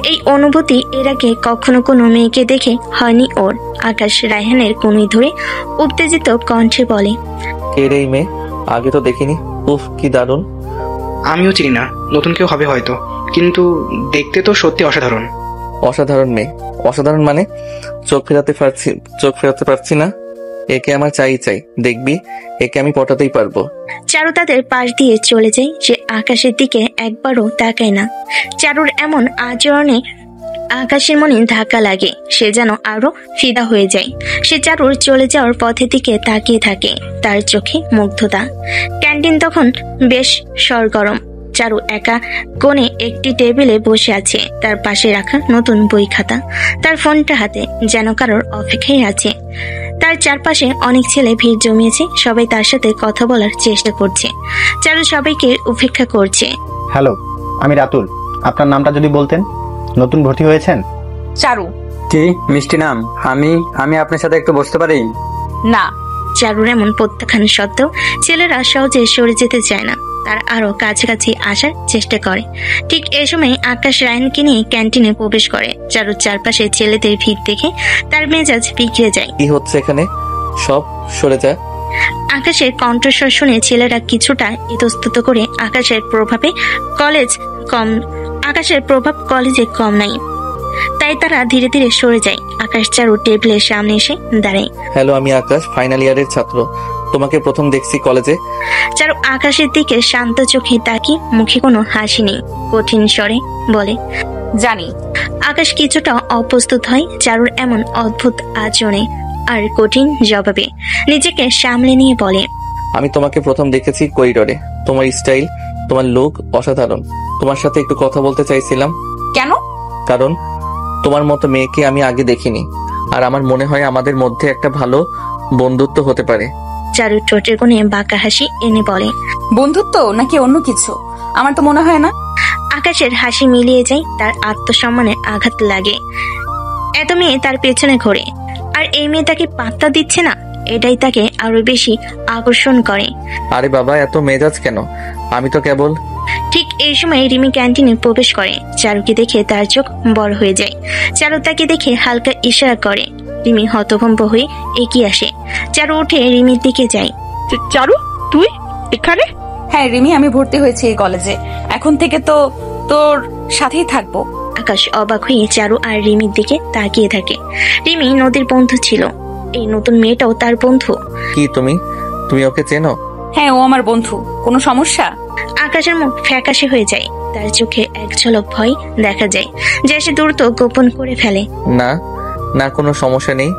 Speaker 3: এই অনুভূতি এর আগে কখনো কোনো মেয়েকে দেখে হয়নি ওর। আকাশ রায়হানের কোণে ধরে উত্তেজিত কণ্ঠে বলে,
Speaker 2: কে রে এই মেয়ে? আগে তো দেখিনি। উফ কি দারুণ।
Speaker 6: আমিও চিনি না, নতুন কেউ হবে হয়তো, কিন্তু দেখতে তো সত্যি অসাধারণ।
Speaker 2: অসাধারণ মেয়ে? অসাধারণ মানে? চোখ ফেরাতে পারছি না। একে আমার চাই, দেখবি একে আমি পটাতেই পারবো।
Speaker 3: চারু তাদের পাশ দিয়ে চলে যায়। সে আকাশের দিকে একবারও তাকায় না। চারুর এমন আচরণে আকাশের মনে ধাক্কা লাগে। সে যেন আরো ফিদা হয়ে যায়। সে চারুর চলে যাওয়ার পথের দিকে তাকিয়ে থাকে, তার চোখে মুগ্ধতা। ক্যান্টিন তখন বেশ সরগরম। চারু একা কোণে একটি টেবিলে বসে আছে, তার পাশে রাখা নতুন বই খাতা, তার ফোনটা হাতে, যেন কারোর অপেক্ষায় আছে। তার চারপাশে অনেক ছেলে ভিড় জমিয়েছে, সবাই তার সাথে কথা বলার চেষ্টা করছে। চারু সবাইকে উপেক্ষা করছে।
Speaker 13: হ্যালো, আমি রাতুল। আপনার নামটা যদি বলতেন। নতুন ভর্তি হয়েছেন?
Speaker 1: চারু।
Speaker 14: কি মিষ্টি নাম। আমি আপনার সাথে একটু বসতে পারি?
Speaker 1: না।
Speaker 3: চারুর এমন প্রত্যাখ্যান সত্ত্বেও ছেলেরা সহজে সরে যেতে চায় না, তার আরো কাছাকাছি আসার চেষ্টা করে। ঠিক এ সময় আকাশ রায়হানকে নিয়ে ক্যান্টিনে প্রবেশ করে। চারুর চারপাশে ছেলেদের ভিড় দেখে তার মেজাজ বিগড়ে যায়।
Speaker 2: কি হচ্ছে এখানে? সব সরে যা।
Speaker 3: আকাশের কণ্ঠস্বর শুনে ছেলেরা কিছুটা ইতস্তত করে। আকাশের প্রভাব কলেজে কম নাই, তাই তারা ধীরে ধীরে সরে যায়। আকাশ চারু টেবিলের সামনে এসে দাঁড়ায়।
Speaker 2: হ্যালো, আমি আকাশ, ফাইনাল ইয়ারের ছাত্র। তোমাকে প্রথম দেখছি কলেজে।
Speaker 3: চারু আকাশের দিকে শান্ত চোখে তাকিয়ে, মুখে কোনো হাসি নেই, কঠিন স্বরে বলে,
Speaker 1: জানি।
Speaker 3: আকাশ কিছুটা অপ্রস্তুত হয় চারুর এমন অদ্ভুত আচরণে আর কঠিন জবাবে। নিজেকে সামলে নিয়ে বলে,
Speaker 2: আমি তোমাকে প্রথম দেখেছি করিডোরে। তোমার স্টাইল, তোমার লুক অসাধারণ। তোমার সাথে একটু কথা বলতে চাইছিলাম।
Speaker 1: কেন?
Speaker 2: কারণ তোমার মতো মেয়েকে আমি আগে দেখিনি, আর আমার মনে হয় আমাদের মধ্যে একটা ভালো বন্ধুত্ব হতে পারে।
Speaker 3: চারু ঠোঁটের কোণে বাঁকা হাসি এনে বলে,
Speaker 1: বন্ধুত্ব নাকি অন্য কিছু? আমার তো মনে হয় না।
Speaker 3: আকাশের হাসি মিলিয়ে যায়, তার আত্মসম্মানে আঘাত লাগে। এত মেয়ে তার পেছনে ঘোরে, আর এই মেয়ে তাকে পাত্তা দিচ্ছে না, এটাই তাকে আরো বেশি আকর্ষণ করে।
Speaker 2: আরে বাবা, এত মেজাজ কেন? আমি তো কেবল।
Speaker 3: ঠিক এই সময় রিমি ক্যান্টিনে প্রবেশ করে। চারুকে দেখে তার চোখ বড় হয়ে যায়। চারু তাকে দেখে হালকা ইশারা করে। রিমি হতভম্ব হয়ে এগিয়ে আসে। চারু উঠে রিমির দিকে যায়।
Speaker 5: চারু, তুই এখানে?
Speaker 1: হ্যাঁ রিমি, আমি ভর্তি হয়েছি এই কলেজে। এখন থেকে তো তোর সাথেই থাকবো।
Speaker 3: আকাশ অবাক হয়ে চারু আর রিমির দিকে তাকিয়ে থাকে। রিমি নদীর বন্ধু ছিল, এই নতুন মেয়েটাও তার বন্ধু।
Speaker 2: কি তুমি ওকে চেনো?
Speaker 1: হ্যাঁ, ও আমার বন্ধু। কোনো সমস্যা?
Speaker 3: আকাশের মুখ ফ্যাকাশে হয়ে যায়, তার চোখে এক ঝলক ভয় দেখা যায়, যা সে দ্রুত গোপন করে ফেলে।
Speaker 2: না, কোনো সমস্যা নেই,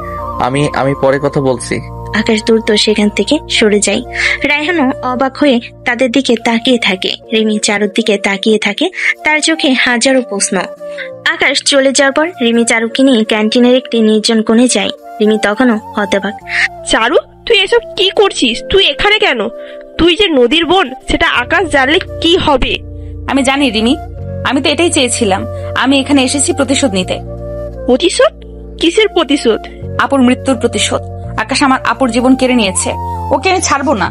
Speaker 2: আমি পরে কথা বলছি।
Speaker 3: আকাশ দ্রুত সেখান থেকে সরে যায়। রায়হানও অবাক হয়ে তাদের দিকে তাকিয়ে থাকে। রিমি চারুর দিকে তাকিয়ে থাকে, তার চোখে হাজারো প্রশ্ন। আকাশ চলে যাওয়ার পর রিমি চারুকে নিয়ে ক্যান্টিনের একটি নির্জন কোণে যায়। রিমি তখনও হতবাক।
Speaker 5: চারু, তুই এসব কি করছিস? তুই এখানে কেন? তুই যে নদীর বোন, সেটা আকাশ জানলে কি হবে?
Speaker 1: আমি জানি রিমি, আমি তো এটাই চেয়েছিলাম। আমি এখানে এসেছি প্রতিশোধ নিতে।
Speaker 5: প্রতিশোধ? কিসের প্রতিশোধ?
Speaker 1: আপুর মৃত্যুর প্রতিশোধ। আকাশ আমার আপুর জীবন কেড়ে নিয়েছে, ওকে আমি ছাড়বো না।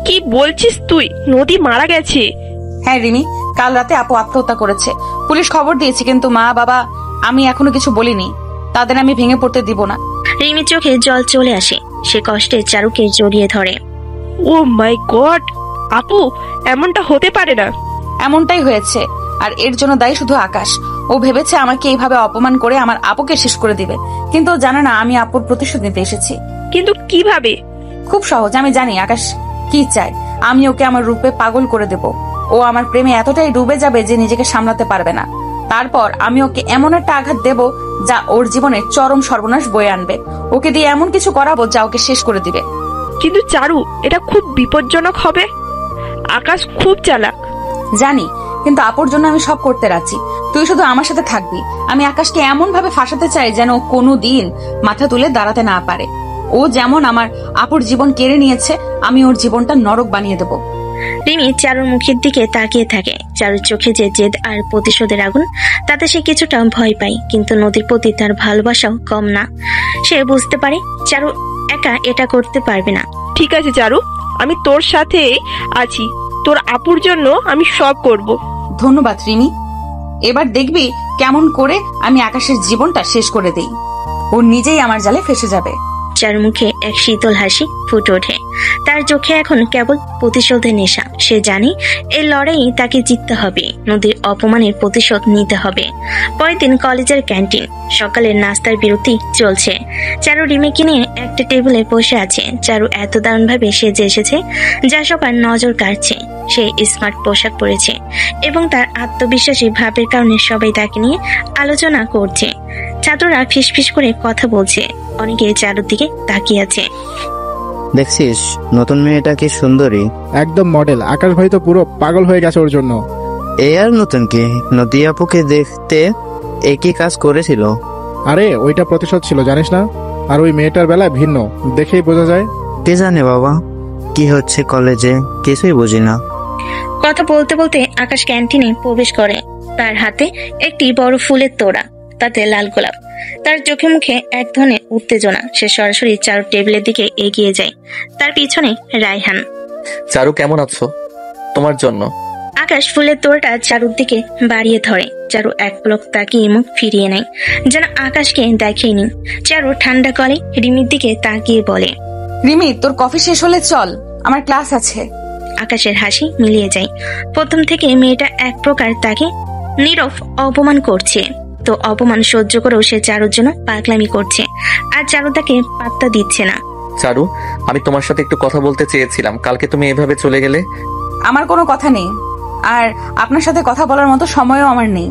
Speaker 5: কি বলছিস তুই? নদী মারা গেছে?
Speaker 1: হ্যাঁ রিমি, কাল রাতে আপু আত্মহত্যা করেছে। পুলিশ খবর দিয়েছে, কিন্তু মা বাবা আমি এখনো কিছু বলিনি। তাদের আমি ভেঙে পড়তে দিব না।
Speaker 3: রিমির চোখে জল চলে আসে, সে কষ্টে চারুকে জড়িয়ে ধরে।
Speaker 5: ও মাই গড, আপু এমনটা হতে পারে না।
Speaker 1: এমনটাই হয়েছে, আর এর জন্য দায়ী শুধু আকাশ। ও ভেবেছে আমাকে এইভাবে অপমান করে আমার আপুকে শেষ করে দিবে, কিন্তু জানে না আমি আপুর প্রতিশোধ নিতে এসেছি।
Speaker 5: কিন্তু কিভাবে?
Speaker 1: খুব সহজ। আমি জানি আকাশ কি চায়। আমি ওকে আমার রূপে পাগল করে দেব। ও আমার প্রেমে এতটাই ডুবে যাবে যে নিজেকে সামলাতে পারবে না। তারপর আমি ওকে এমন একটা আঘাত দেব যা ওর জীবনে চরম সর্বনাশ বয়ে আনবে। ওকে দিয়ে এমন কিছু করাবো যা ওকে শেষ করে দিবে।
Speaker 5: কিন্তু চারু, এটা খুব বিপজ্জনক হবে। আকাশ খুব চালাক।
Speaker 1: জানি, কিন্তু আপুর জন্য আমি সব করতে রাজি। তুই শুধু আমার সাথে থাকবি। আমি আকাশকে এমন ভাবে ফাঁসাতে চাই যেন ও কোনোদিন মাথা তুলে দাঁড়াতে না পারে। ও যেমন আমার আপুর জীবন কেড়ে নিয়েছে, আমি ওর জীবনটা নরক বানিয়ে দেব।
Speaker 3: রিমি চারুর মুখের দিকে তাকিয়ে থাকে। চারুর চোখে যে জেদ আর প্রতিশোধের আগুন, তাতে সে কিছুটা ভয় পায়, কিন্তু নদীর প্রতি তার ভালোবাসাও কম না। সে বুঝতে পারে চারু একা এটা করতে পারবে না।
Speaker 5: ঠিক আছে চারু, আমি তোর সাথে আছি। তোর আপুর জন্য আমি সব করব।
Speaker 1: ধন্যবাদ রিমি। এবার দেখবি কেমন করে আমি আকাশের জীবনটা শেষ করে দেই। ও নিজেই আমার জালে ফেসে যাবে।
Speaker 3: চারুর মুখে এক শীতল হাসি ফুটে ওঠে, তার চোখে এখন কেবল প্রতিশোধের নেশা। সে জানে এই লড়াই তাকে জিততে হবে, নদীর অপমানের প্রতিশোধ নিতে হবে। পরের দিন কলেজের ক্যান্টিন, সকালের নাস্তার বিরতি চলছে। চারু রিমিকে নিয়ে একটা টেবিলে বসে আছে। চারু এত দারুণভাবে সেজে এসেছে যা সবার নজর কাড়ছে। সে স্মার্ট পোশাক পরেছে এবং তার আত্মবিশ্বাসী ভাবের কারণে সবাই তাকে নিয়ে আলোচনা করছে। ছাত্ররা ফিসফিস করে কথা বলছে, অনেকে চারুর দিকে তাকিয়ে আছে।
Speaker 11: দেখছিস নতুন মেয়েটা কি সুন্দরী,
Speaker 12: একদম মডেল। আকাশ ভাই তো পুরো পাগল হয়ে গেছে ওর জন্য।
Speaker 11: এ আর নতুন কি, নদী আপুকে দেখতে একই কাজ করেছিল।
Speaker 12: আরে ওইটা প্রতিশোধ ছিল, জানিস না? আর ওই মেয়েটার বেলায় ভিন্ন, দেখেই বোঝা যায়।
Speaker 11: কে জানে বাবা কি হচ্ছে কলেজে, কিছুই বুঝি না।
Speaker 3: কথা বলতে বলতে আকাশ ক্যান্টিনে প্রবেশ করে। তার হাতে একটি বড় ফুলের তোড়া, তাতে লাল গোলাপ। তার চোখে মুখে এক ধরনের উত্তেজনা। সে সরাসরি চারুর টেবিলের দিকে এগিয়ে যায়। তার পিছনে রায়হান।
Speaker 2: চারু কেমন আছো? তোমার জন্য।
Speaker 3: আকাশ ফুলের তোড়াটা চারুর দিকে বাড়িয়ে ধরে। চারু এক পলক তাকিয়ে মুখ ফিরিয়ে নেয়, যেন আকাশকে দেখেনি। চারু ঠান্ডা গলায় রিমির দিকে তাকিয়ে বলে,
Speaker 1: রিমি, তোর কফি শেষ হলে চল, আমার ক্লাস আছে।
Speaker 3: আকাশের হাসি মিলিয়ে যায়। প্রথম থেকে মেয়েটা এক প্রকার তাকে নীরব অপমান করছে, তো অপমান সহ্য করেও সে চারুর জন্য পাগলামি করছে, আর চারু তাকে পাত্তা দিচ্ছে না।
Speaker 2: চারু, আমি তোমার সাথে একটু কথা বলতে চেয়েছিলাম, কালকে তুমি এভাবে চলে গেলে।
Speaker 1: আমার কোনো কথা নেই, আর আপনার সাথে কথা বলার মতো সময়ও আমার নেই।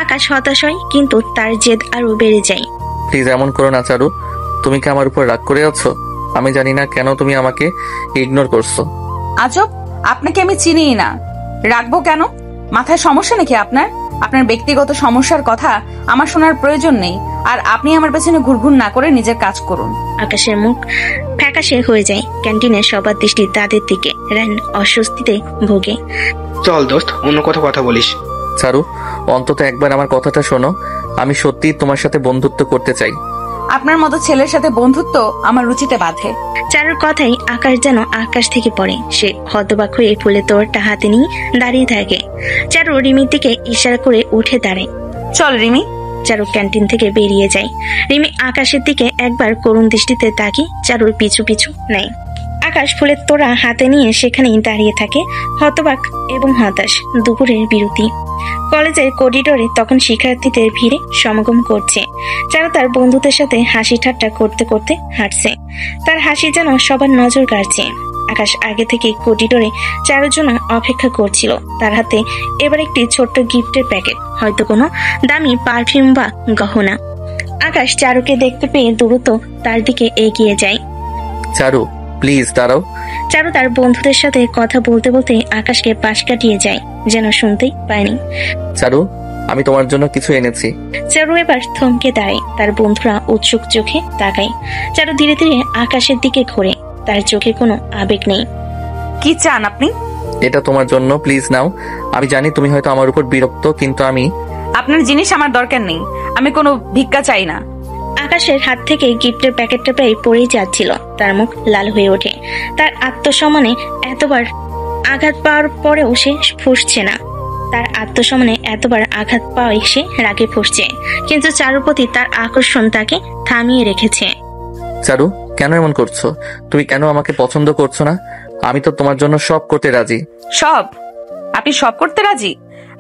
Speaker 3: আকাশ হতাশ হয়, কিন্তু তার জেদ আরো বেড়ে যায়।
Speaker 2: প্লিজ এমন করো না চারু, তুমি কি আমার উপর রাগ করে আছো? আমি জানি না কেন তুমি আমাকে ইগনোর করছো।
Speaker 1: আজব, আপনাকে আমি চিনিই না, রাখবো কেন? মাথায় সমস্যা নাকি আপনার? আপনার ব্যক্তিগত সমস্যার কথা আমার শোনার প্রয়োজন নেই, আর আপনি আমার পেছনে ঘুরঘুর না করে নিজের কাজ করুন।
Speaker 3: আকাশের মুখ ফ্যাকাশে হয়ে যায়। ক্যান্টিনের সবার দৃষ্টি তাদের দিকে। রায়হান অস্বস্তিতে ভোগে।
Speaker 6: চল দোস্ত, অন্য কথা বলিস।
Speaker 2: চারু, অন্তত একবার আমার কথাটা শোনো, আমি সত্যি তোমার সাথে বন্ধুত্ব করতে চাই।
Speaker 1: আপনার মতো ছেলের সাথে বন্ধুত্ব আমার রুচিতে বাধে।
Speaker 3: চারুর কথাই আকাশ যেন আকাশ থেকে পড়ে। সে হতবাক হয়ে ফুলের তোড়টা হাতে নিয়ে দাঁড়িয়ে থাকে। চারু রিমির দিকে ইশারা করে উঠে দাঁড়ায়।
Speaker 1: চল রিমি।
Speaker 3: চারু ক্যান্টিন থেকে বেরিয়ে যায়। রিমি আকাশের দিকে একবার করুণ দৃষ্টিতে তাকিয়ে চারুর পিছু পিছু নেয়। আকাশ ফুলের তোড়া হাতে নিয়ে সেখানেই দাঁড়িয়ে থাকে, হতবাক এবং হতাশ। দুপুরের বিরতি। কলেজের করিডোরে তখন শিক্ষার্থীদের ভিড়ে সমাগম করছে। চারু তার বন্ধুদের সাথে হাসি ঠাট্টা করতে করতে হাঁটছে। তার হাসি যেন সবার নজর কাড়ছে। আকাশ আগে থেকে করিডোরে চারুর জন্য অপেক্ষা করছিল। তার হাতে এবার একটি ছোট্ট গিফটের প্যাকেট, হয়তো কোনো দামি পারফিউম বা গহনা। আকাশ চারুকে দেখতে পেয়ে দ্রুত তার দিকে এগিয়ে যায়।
Speaker 2: চারু প্লিজ দাঁড়াও।
Speaker 3: চারু তার বন্ধুদের সাথে কথা বলতে বলতে আকাশকে পাশ কাটিয়ে যায়, যেন শুনতেই পায়নি।
Speaker 2: চারু, আমি তোমার জন্য কিছু এনেছি।
Speaker 3: চারু এবার থমকে দাঁড়ায়। তার বন্ধুরা উৎসুক চোখে তাকায়। চারু ধীরে ধীরে আকাশের দিকে ঘোরে। তার চোখে কোনো আবেগ নেই।
Speaker 1: কি চান আপনি?
Speaker 2: এটা তোমার জন্য, প্লিজ নাও। আমি জানি তুমি হয়তো আমার উপর বিরক্ত, কিন্তু
Speaker 1: আপনার জিনিস আমার দরকার নেই। আমি কোনো ভিক্ষা চাই না।
Speaker 3: আকাশের হাত থেকে গিফটের প্যাকেটটা প্রায় পড়েই যাচ্ছিল। তার মুখ লাল হয়ে ওঠে। তার আত্মসম্মানে এতবার আঘাত পাওয়ার পরেও সে ফুঁসছে না। তার আত্মসম্মানে এতবার আঘাত পাওয়ায় সে রাগে ফুঁসছে, কিন্তু চারুর প্রতি তার আকর্ষণ তাকে থামিয়ে রেখেছে।
Speaker 2: চারু, কেন এমন করছো? তুমি কেন আমাকে পছন্দ করছো না? আমি তো তোমার জন্য সব করতে রাজি।
Speaker 1: সব? আপনি সব করতে রাজি?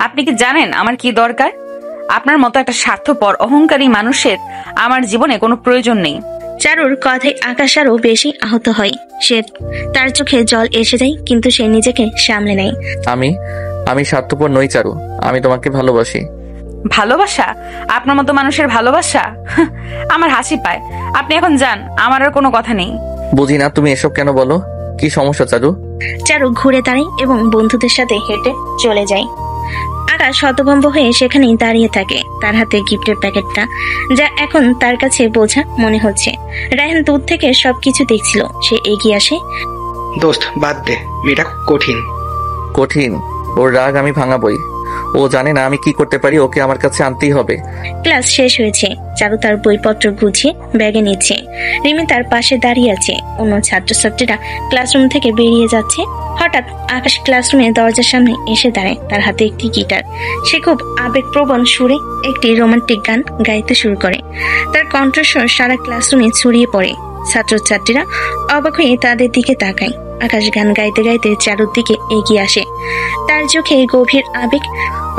Speaker 1: আপনি কি জানেন আমার কি দরকার? আপনার মতো একটা স্বার্থপর অহংকারী মানুষের আমার জীবনে কোনো প্রয়োজন নেই।
Speaker 3: চারুর কথায় আকাশ আরো বেশি আহত হয়। সে তার চোখে জল এসে যায়, কিন্তু সে নিজেকে সামলে নেয়।
Speaker 2: আমি স্বার্থপর নই চারু, আমি তোমাকে ভালোবাসি।
Speaker 1: ভালোবাসা? আপনার মতো মানুষের ভালোবাসা? আমার হাসি পায়। আপনি এখন যান, আমার আর কোনো কথা নেই।
Speaker 2: বুঝি না তুমি এসব কেন বলো। কি সমস্যা চারু?
Speaker 3: চারু ঘুরে দাঁড়ায় এবং বন্ধুদের সাথে হেঁটে চলে যায়। আকাশ হতভম্ব হয়ে সেখানেই দাঁড়িয়ে থাকে। তার হাতে গিফটের প্যাকেটটা, যা এখন তার কাছে বোঝা মনে হচ্ছে। রায়হান দূর থেকে সবকিছু দেখছিল। সে এগিয়ে আসে।
Speaker 6: দোস্ত বাদ দে, মেয়েটা
Speaker 2: কঠিন। ওর রাগ আমি ভাঙাবই। ও জানে না আমি কি করতে পারি, ওকে আমার কাছে আনতেই হবে।
Speaker 3: ক্লাস শেষ হয়েছে। চারু তার বইপত্র গুছিয়ে ব্যাগে নিচ্ছে। রিমি তার পাশে দাঁড়িয়ে আছে। অন্য ছাত্রছাত্রীরা ক্লাসরুম থেকে বেরিয়ে যাচ্ছে। হঠাৎ আকাশ ক্লাসরুমে দরজার সামনে এসে দাঁড়ায়। তার হাতে একটি গিটার। সে খুব আবেগপ্রবণ সুরে একটি রোমান্টিক গান গাইতে শুরু করে। তার কণ্ঠস্বর সারা ক্লাসরুমে ছড়িয়ে পড়ে। ছাত্রছাত্রীরা অবাক হয়ে তাদের দিকে তাকায়। আকাশ গান গাইতে গাইতে চারুর দিকে এগিয়ে আসে। তার চোখে গভীর আবেগ।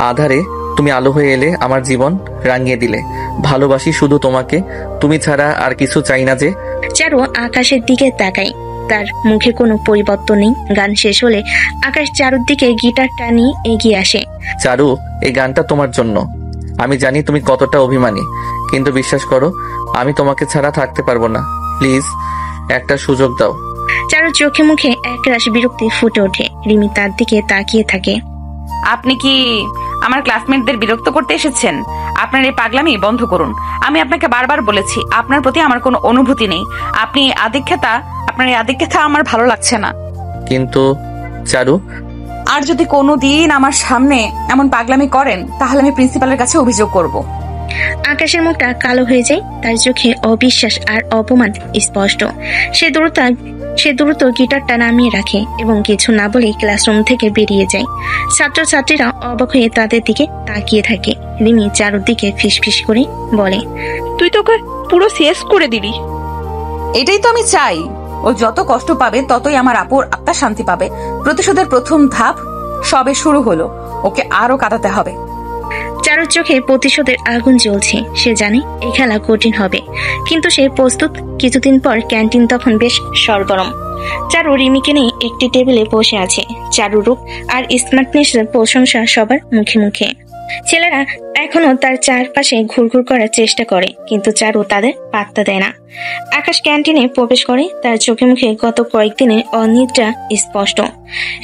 Speaker 2: আধারে তুমি আলো হয়ে এলে, আমার জীবন রাঙিয়ে দিলে। ভালোবাসি শুধু তোমাকে, তুমি ছাড়া আর কিছু চাই না যে।
Speaker 3: চারু আকাশের দিকে তাকায়, তার মুখে কোনো পরিবর্তন নেই। গান শেষ হলে আকাশ চারুর দিকে গিটারটা নিয়ে এগিয়ে আসে।
Speaker 2: চারু, এই গানটা তোমার জন্য। আমি জানি তুমি কতটা অভিমানী, কিন্তু বিশ্বাস করো, আমি তোমাকে ছাড়া থাকতে পারবো না। প্লিজ একটা সুযোগ দাও।
Speaker 3: চারুর চোখে মুখে একরাশ বিরক্তি ফুটে ওঠে। রিমি তার দিকে তাকিয়ে থাকে।
Speaker 1: আপনি কি আমার ক্লাসমেটদের বিরক্ত করতে এসেছেন? আপনার এই পাগলামি বন্ধ করুন। আমি আপনাকে বারবার বলেছি, আপনার প্রতি আমার কোনো অনুভূতি নেই। আপনার এই আদিক্ষেতা আমার ভালো লাগছে না।
Speaker 2: কিন্তু চারু,
Speaker 1: আর যদি কোনোদিন আমার সামনে এমন পাগলামি করেন, তাহলে আমি প্রিন্সিপালের কাছে অভিযোগ করব।
Speaker 3: আকাশের মুখটা কালো হয়ে যায়, তার চোখে অবিশ্বাস আর অপমান স্পষ্ট। সে দ্রুত গিটারটা নামিয়ে রাখে এবং কিছু না বলে ক্লাসরুম থেকে বেরিয়ে যায়। ছাত্রছাত্রীরা অবাক হয়ে তাদের দিকে তাকিয়ে থাকে। রিমি চারুর দিকে ফিসফিস করে বলে,
Speaker 5: তুই তোকে পুরো শেষ করে দিলি।
Speaker 1: এটাই তো আমি চাই। ও যত কষ্ট পাবে ততই আমার আপুর আত্মা শান্তি পাবে। প্রতিশোধের প্রথম ধাপ সবে শুরু হলো, ওকে আরো কাটাতে হবে।
Speaker 3: চারুর চোখে প্রতিশোধের আগুন জ্বলছে। সে জানে এই খেলা কঠিন হবে, কিন্তু সে প্রস্তুত। কিছুদিন পর ক্যান্টিন তখন বেশ সরগরম। চারু রিমিকে নিয়ে একটি টেবিলে বসে আছে। চারু রূপ আর স্মার্টনেসের প্রশংসা সবার মুখে মুখে। ছেলেরা এখনো তার চারপাশে ঘুরঘুর করার চেষ্টা করে, কিন্তু চারু তাদের পাত্তা দেয় না। আকাশ ক্যান্টিনে প্রবেশ করে। তার চোখে মুখে গত কয়েকদিনের অনিদ্রা স্পষ্ট।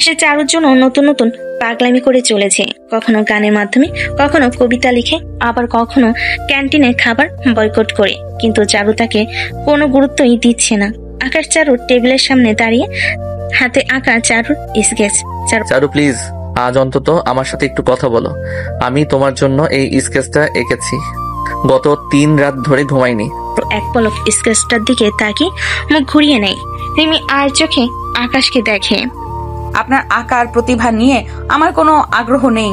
Speaker 3: সে চারুর জন্য নতুন নতুন পাগলামি করে চলেছে, কখনো গানের মাধ্যমে, কখনো কবিতা লিখে, আবার কখনো ক্যান্টিনে খাবার বয়কট করে। কিন্তু চারু তাকে কোনো গুরুত্বই দিচ্ছে না। আকাশ চারুর টেবিলের সামনে দাঁড়িয়ে, হাতে আঁকা চারুর স্কেচ।
Speaker 2: চারু প্লিজ, আজ অন্তত আমার সাথে একটু কথা বলো। আমি তোমার জন্য এই স্কেচটা এঁকেছি। গত 3 রাত ধরে ঘুমাইনি।
Speaker 3: এক পলক স্কেচটার দিকে তাকিয়ে মুখ ঘুরিয়ে নেয়। রিমি আর চোখে আকাশকে দেখে।
Speaker 1: আপনার আঁকার প্রতিভা নিয়ে আমার কোনো আগ্রহ নেই,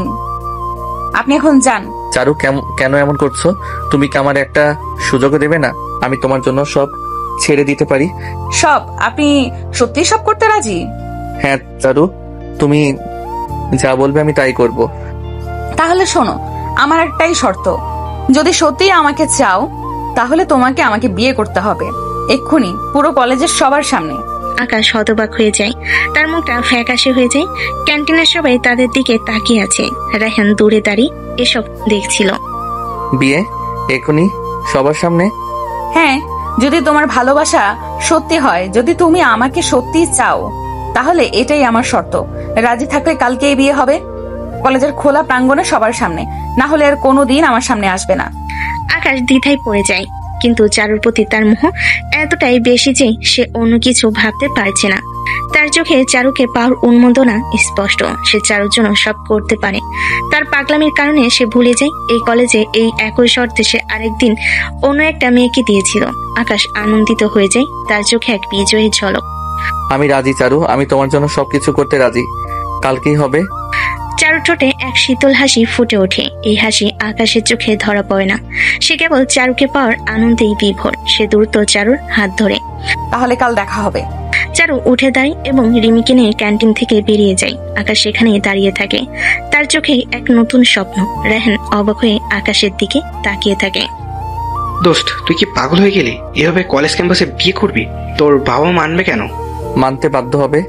Speaker 1: আপনি এখন যান।
Speaker 2: চারু, কেন এমন করছো? তুমি কি আমার একটা সুযোগ দেবে না? আমি তোমার জন্য সব ছেড়ে দিতে পারি।
Speaker 1: সব? আপনি সত্যি সব করতে রাজি?
Speaker 2: হ্যাঁ চারু, তুমি যা বলবে আমি তাই করব।
Speaker 1: তাহলে শোনো, আমার একটাই শর্ত। যদি সত্যি আমাকে চাও, তাহলে তোমাকে আমাকে বিয়ে করতে হবে, এক্ষুনি, পুরো কলেজের সবার সামনে।
Speaker 3: আকাশ হতবাক হয়ে যায়, তার মুখটা ফ্যাকাশে হয়ে যায়। ক্যান্টিনের সবাই তাদের দিকে তাকিয়ে আছে। রায়হান দূরে দাঁড়িয়ে এসব দেখছিল।
Speaker 2: বিয়ে এক্ষুনি সবার সামনে?
Speaker 1: হ্যাঁ, যদি তোমার ভালোবাসা সত্যি হয়, যদি তুমি আমাকে সত্যি চাও, তাহলে এটাই আমার শর্ত। রাজি থাকলে কালকেই বিয়ে হবে, কলেজের খোলা প্রাঙ্গণে সবার সামনে। না হলে আর কোনোদিন আমার সামনে আসবে না।
Speaker 3: আকাশ দ্বিধায় পড়ে যায়, কিন্তু চারুর প্রতি তার মোহ এতটাই বেশি যে সে অন্য কিছু ভাবতে পারছে না। তার চোখে চারুকে পাওয়ার উন্মাদনা স্পষ্ট। সে চারুর জন্য সব করতে পারে। তার পাগলামির কারণে সে ভুলে যায় এই কলেজে এই একই শর্তে সে আরেকদিন অন্য একটা মেয়েকে দিয়েছিল। আকাশ আনন্দিত হয়ে যায়, তার চোখে এক বিজয়ী ঝলক।
Speaker 2: আমি রাজি চারু, আমি তোমার জন্য সবকিছু করতে রাজি। কালকেই হবে।
Speaker 3: চারুর ঠোঁটে এক শীতল হাসি ফুটে ওঠে। এই হাসি আকাশের চোখে ধরা পড়ে না। সে কেবল চারুকে পাওয়ার আনন্দেই বিভোর। সে দ্রুত চারুর হাত ধরে।
Speaker 1: তাহলে কাল দেখা হবে।
Speaker 3: চারু উঠে দাঁড়ায় এবং রিমিকে নিয়ে ক্যান্টিন থেকে বেরিয়ে যায়। আকাশ সেখানেই দাঁড়িয়ে থাকে, তার চোখে এক নতুন স্বপ্ন। রায়হান অবাক হয়ে আকাশের দিকে তাকিয়ে থাকে।
Speaker 6: দোস্ত, তুই কি পাগল হয়ে গেলি? এভাবে কলেজ ক্যাম্পাসে বিয়ে করবি? তোর বাবা মানবে কেন?
Speaker 2: মানতে বাধ্য হবে।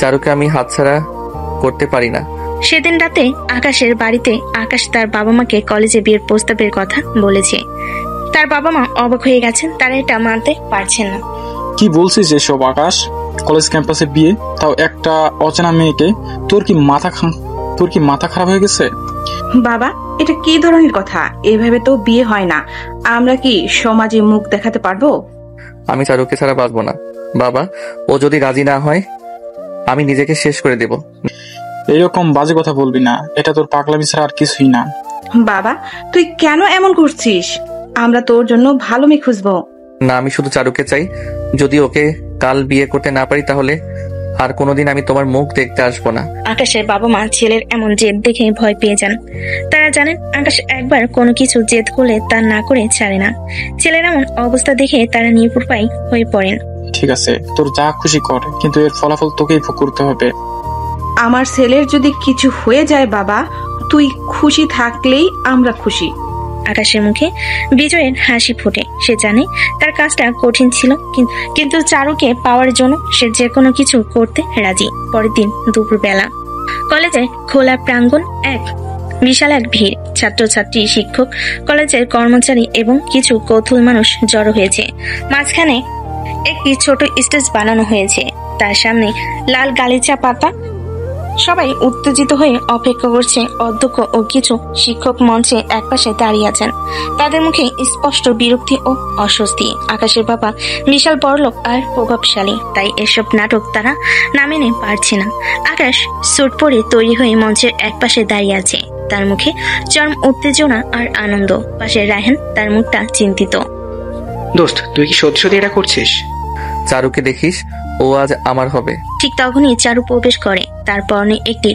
Speaker 2: চারুকে আমি হাতছাড়া করতে পারি না।
Speaker 3: সেদিন রাতে আকাশের বাড়িতে আকাশ তার বাবা মাকে কলেজে বিয়ের প্রস্তাবের কথা বলেছে। তার বাবা মা অবাক হয়ে গেছেন, তারা এটা মানতে পারছেন না।
Speaker 15: কি বলছিস এসব আকাশ? কলেজ ক্যাম্পাসে বিয়ে, তাও একটা অচেনা মেয়েকে? তোর কি মাথা খারাপ হয়ে গেছে?
Speaker 16: বাবা, এটা কি ধরনের কথা? এভাবে তো বিয়ে হয় না। আমরা কি সমাজে মুখ দেখাতে পারবো?
Speaker 2: আমি চারুকে ছাড়া বাঁচবো না বাবা। ও যদি রাজি না হয়, আমি নিজেকে শেষ করে দেব।
Speaker 15: এইরকম বাজে কথা বলবি না, এটা তোর পাগলামি ছাড়া আর কিছুই না।
Speaker 16: বাবা, তুই কেন এমন করছিস? আমরা তোর জন্য ভালো মেয়ে খুঁজবো।
Speaker 2: না, আমি শুধু চারুকে চাই। যদি ওকে কাল বিয়ে করতে না পারি, তাহলে আর কোনোদিন আমি তোমার মুখ দেখতে আসবো না।
Speaker 3: আকাশের বাবা মা ছেলের এমন জেদ দেখে ভয় পেয়ে যান। তারা জানেন আকাশ একবার কোনো কিছু জেদ করলে তা না করে ছাড়ে না। ছেলের এমন অবস্থা দেখে তারা নিরুপায় হয়ে পড়েন।
Speaker 15: ঠিক আছে, তোর যা খুশি কর, কিন্তু এর ফলাফল তোকেই ভোগ করতে হবে।
Speaker 16: আমার ছেলের যদি কিছু হয়ে যায় বাবা, তুই খুশি থাকলেই আমরা খুশি।
Speaker 3: আকাশের মুখে বিজয়ের হাসি ফোটে। সে জানে তার কাজটা কঠিন ছিল, কিন্তু চারুকে পাওয়ার জন্য সে যে কোনো কিছু করতে রাজি। পরের দিন দুপুরবেলা কলেজের খোলা প্রাঙ্গণ, বিশাল এক ভিড়। ছাত্রছাত্রী, শিক্ষক, কলেজের কর্মচারী এবং কিছু কৌতূহল মানুষ জড়ো হয়েছে। মাঝখানে একটি ছোট স্টেজ বানানো হয়েছে, তার সামনে লাল গালিচা পাতা। সবাই উত্তেজিত হয়ে অপেক্ষা করছে। অধ্যক্ষ ও কিছু শিক্ষক মঞ্চে একপাশে দাঁড়িয়ে আছেন। তাদের মুখে স্পষ্ট বিরক্তি ও অস্বস্তি। আকাশের বাবা বিশাল বড়লোক আর প্রভাবশালী, তাই এসব নাটক তারা না মেনে পারছে না। আকাশ স্যুট পরে তৈরি হয়ে মঞ্চের একপাশে দাঁড়িয়ে আছে। তার মুখে চরম উত্তেজনা আর আনন্দ। পাশে রায়হান, তার মুখটা চিন্তিত।
Speaker 6: দোস্ত, তুই কি সত্যি সত্যি এটা করছিস?
Speaker 2: চারুকে দেখিস, ও আজ আমার হবে।
Speaker 3: ঠিক তখনই চারু প্রবেশ করে। তার পরনে একটি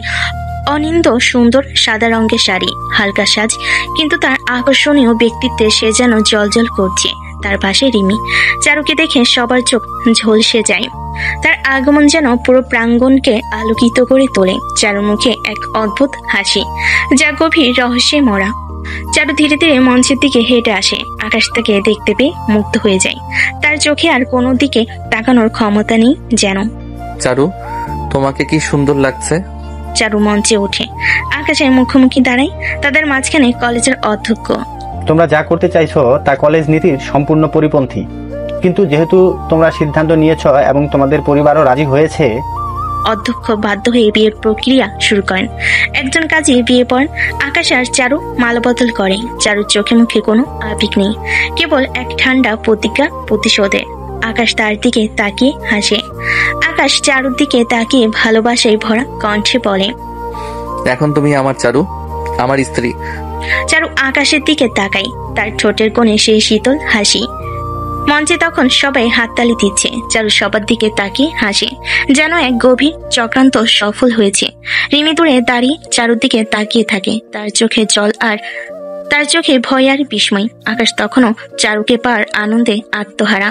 Speaker 3: অনিন্দ সুন্দর সাদা রঙের শাড়ি, হালকা সাজ, কিন্তু তার আকর্ষণীয় ব্যক্তিত্বে সে যেন জলজল করছে। তার পাশে রিমি। চারুকে দেখে সবার চোখ ঝলসে যায়। তার আগমন যেন পুরো প্রাঙ্গণকে আলোকিত করে তোলে। চারুর মুখে এক অদ্ভুত হাসি, যা গভীর রহস্যে মরা। চারু ধীরে ধীরে মঞ্চের দিকে হেঁটে আসে। আকাশ তাকে দেখতে পেয়ে মুগ্ধ হয়ে যায়। তার চোখে আর কোনো দিকে তাকানোর ক্ষমতা নেই যেন।
Speaker 2: চারু, তোমাকে কি সুন্দর লাগছে।
Speaker 3: চারু মঞ্চে ওঠে। আকাশের মুখোমুখি দাঁড়ায়। তাদের মাঝখানে কলেজের অধ্যক্ষ।
Speaker 13: তোমরা যা করতে চাইছো তা কলেজ নীতির সম্পূর্ণ পরিপন্থী, কিন্তু যেহেতু তোমরা সিদ্ধান্ত নিয়েছ এবং তোমাদের পরিবারও রাজি হয়েছে।
Speaker 3: অধ্যক্ষ বাধ্য হয়ে বিয়ের প্রক্রিয়া শুরু করেন। একজন কাজী বিয়ে পড়েন। আকাশ আর চারু মালবদল করে। চারুর চোখে মুখে কোনো আবেগ নেই, কেবল এক ঠান্ডা প্রতিজ্ঞা প্রতিশোধে। আকাশ তার দিকে তাকিয়ে হাসে। আকাশ চারুর দিকে তাকিয়ে ভালোবাসায় ভরা কণ্ঠে বলে,
Speaker 2: এখন তুমি আমার চারু, আমার স্ত্রী।
Speaker 3: চারু আকাশের দিকে তাকাই। তার ঠোঁটের কোণে সেই শীতল হাসি। মঞ্চে তখন সবাই হাততালি দিচ্ছে। চারু সবার দিকে তাকিয়ে হাসে, যেন এক গভীর চক্রান্ত সফল হয়েছে। রিমি দূরে দাঁড়িয়ে চারুর দিকে তাকিয়ে থাকে। তার চোখে জল আর তার চোখে ভয় আর বিস্ময়। আকাশ তখনও চারুকে পার আনন্দে আত্মহারা।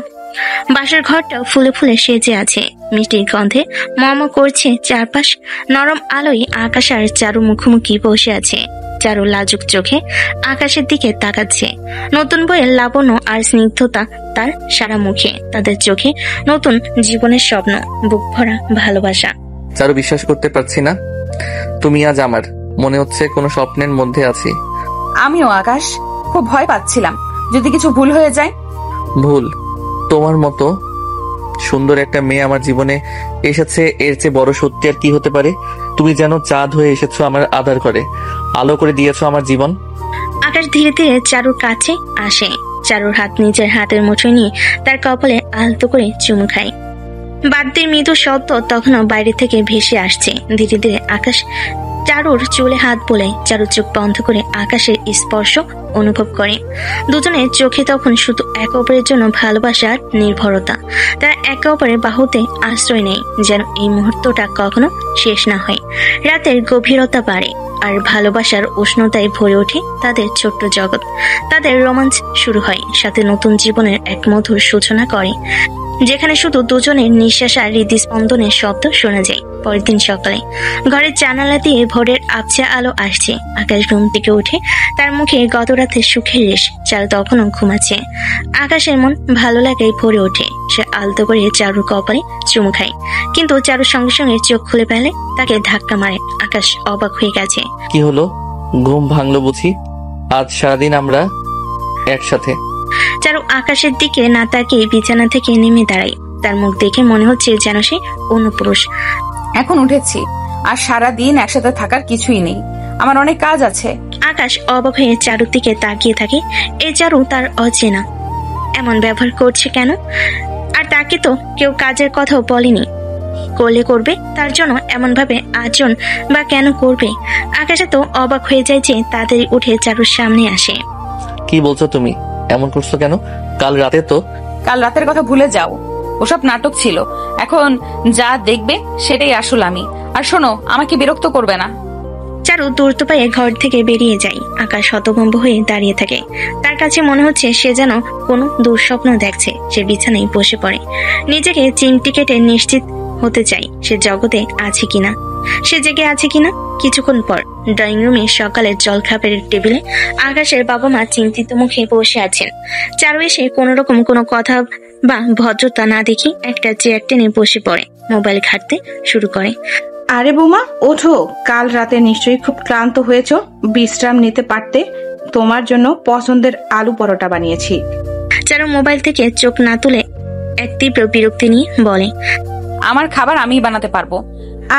Speaker 3: বাসার ঘরটা ফুলে ফুলে সেজে আছে। মিষ্টির গন্ধে মম করছে চারপাশ। নরম আলোয় আকাশ আর চারু মুখোমুখি বসে আছে। চারু লাজুক চোখে আকাশের দিকে তাকাচ্ছে। নতুন বইয়ের লাবণ্য আর স্নিগ্ধতা তার সারা মুখে। তাদের চোখে নতুন জীবনের স্বপ্ন, বুক ভরা ভালোবাসা।
Speaker 2: চারু, বিশ্বাস করতে পারছি না তুমি আজ আমার। মনে হচ্ছে কোনো স্বপ্নের মধ্যে আছি।
Speaker 1: আমিও আকাশ, খুব ভয় পাচ্ছিলাম যদি কিছু ভুল হয়ে যায়।
Speaker 2: ভুল? তোমার মতো সুন্দর একটা মেয়ে আমার জীবনে এসেছে, এর চেয়ে বড় সত্যি আর কি হতে পারে। তুমি যেন চাঁদ হয়ে এসেছো আমার আধার ঘরে, আলো করে দিয়েছো আমার জীবন।
Speaker 3: আকাশ ধীরে ধীরে চারুর কাছে আসে। চারুর হাত নিজের হাতের মুঠোয় নিয়ে তার কপালে আলতো করে চুমু খায়। বাদ্যের মৃদু শব্দ তখনও বাইরে থেকে ভেসে আসছে। ধীরে ধীরে আকাশ চারুর চুলে হাত বোলায়। চারু চোখ বন্ধ করে আকাশের স্পর্শ অনুভব করে। দুজনের চোখে তখন শুধু একে অপরের জন্য ভালোবাসা আর নির্ভরতা। তারা একে অপরের বাহুতে আশ্রয় নেয়, যেন এই মুহূর্তটা কখনো শেষ না হয়। রাতের গভীরতা বাড়ে আর ভালোবাসার উষ্ণতায় ভরে ওঠে তাদের ছোট্ট জগৎ। তাদের রোমাঞ্চ শুরু হয়, সাথে নতুন জীবনের এক মধুর সূচনা করে, যেখানে শুধু দুজনের নিঃশ্বাস আর হৃদস্পন্দনের শব্দ শোনা যায়। পরের দিন সকালে ঘরের জানালা দিয়ে ভোরের আবছা আলো আসছে। আকাশ ঘুম থেকে উঠে, তার মুখে গত রাতের সুখের রেশ। চারু তখনও ঘুমাচ্ছে। আকাশের মন ভালো লাগায় ভরে ওঠে। সে আলতো করে চারুর কপালে চুমু খায়, কিন্তু চারুর সঙ্গে সঙ্গে চোখ খুলে ফেলে, তাকে ধাক্কা মারে। আকাশ অবাক হয়ে গেছে।
Speaker 2: কি হলো? ঘুম ভাঙলো বুঝি? আজ সারাদিন আমরা একসাথে।
Speaker 3: চারু আকাশের দিকে না তাকিয়ে বিছানা থেকে নেমে দাঁড়ায়। তার মুখ দেখে মনে হচ্ছে যেন সে অন্য পুরুষ।
Speaker 1: এখন উঠেছি, আর সারা দিন একসাথে থাকার কিছুই নেই, আমার অনেক কাজ আছে।
Speaker 3: আকাশ অবাক হয়ে চারুর দিকে তাকিয়ে থাকে। এই চারু তার অচেনা, এমন ব্যবহার করছে কেন? আর তাকে তো কেউ কাজের কথাও বলেনি। করলে করবে, তার জন্য এমন ভাবে আচরণ বা কেন করবে? আকাশে তো অবাক হয়ে যায় যে তাড়াতাড়ি উঠে চারুর সামনে আসে।
Speaker 2: কি বলছো তুমি? এমন করছো কেন? কাল রাতের কথা ভুলে যাও, ওসব নাটক ছিল। এখন যা দেখবে সেটাই আসল আমি। আর শোনো, আমাকে বিরক্ত করবে না।
Speaker 3: চারু দ্রুত পায়ে ঘর থেকে বেরিয়ে যায়। আকাশ হতভম্ব হয়ে দাঁড়িয়ে থাকে। তার কাছে মনে হচ্ছে সে যেন কোনো দুঃস্বপ্ন দেখছে। সে বিছানায় বসে পড়ে, নিজেকে চিমটি কেটে নিশ্চিত হতে চায় সে জগতে আছে কিনা, সে জেগে আছে কিনা। কিছুক্ষণ পর ড্রয়িং রুমে সকালের জলখাবারের টেবিলে আকাশের বাবা মা চিন্তিত মুখে বসে আছেন। চারু এসে কোনো রকম কোনো কথা বা ভদ্রতা না দেখি একটা চেয়ার টেনে বসে পড়ে, মোবাইল ঘাঁটতে শুরু করে।
Speaker 16: আরে বৌমা, ওঠো। কাল রাতে নিশ্চয়ই খুব ক্লান্ত হয়েছো, বিশ্রাম নিতে পারতে। তোমার জন্য পছন্দের আলু পরোটা বানিয়েছি।
Speaker 3: চারু মোবাইল থেকে চোখ না তুলে এক তীব্র বিরক্তি নিয়ে বলে,
Speaker 1: আমার খাবার আমিই বানাতে পারবো।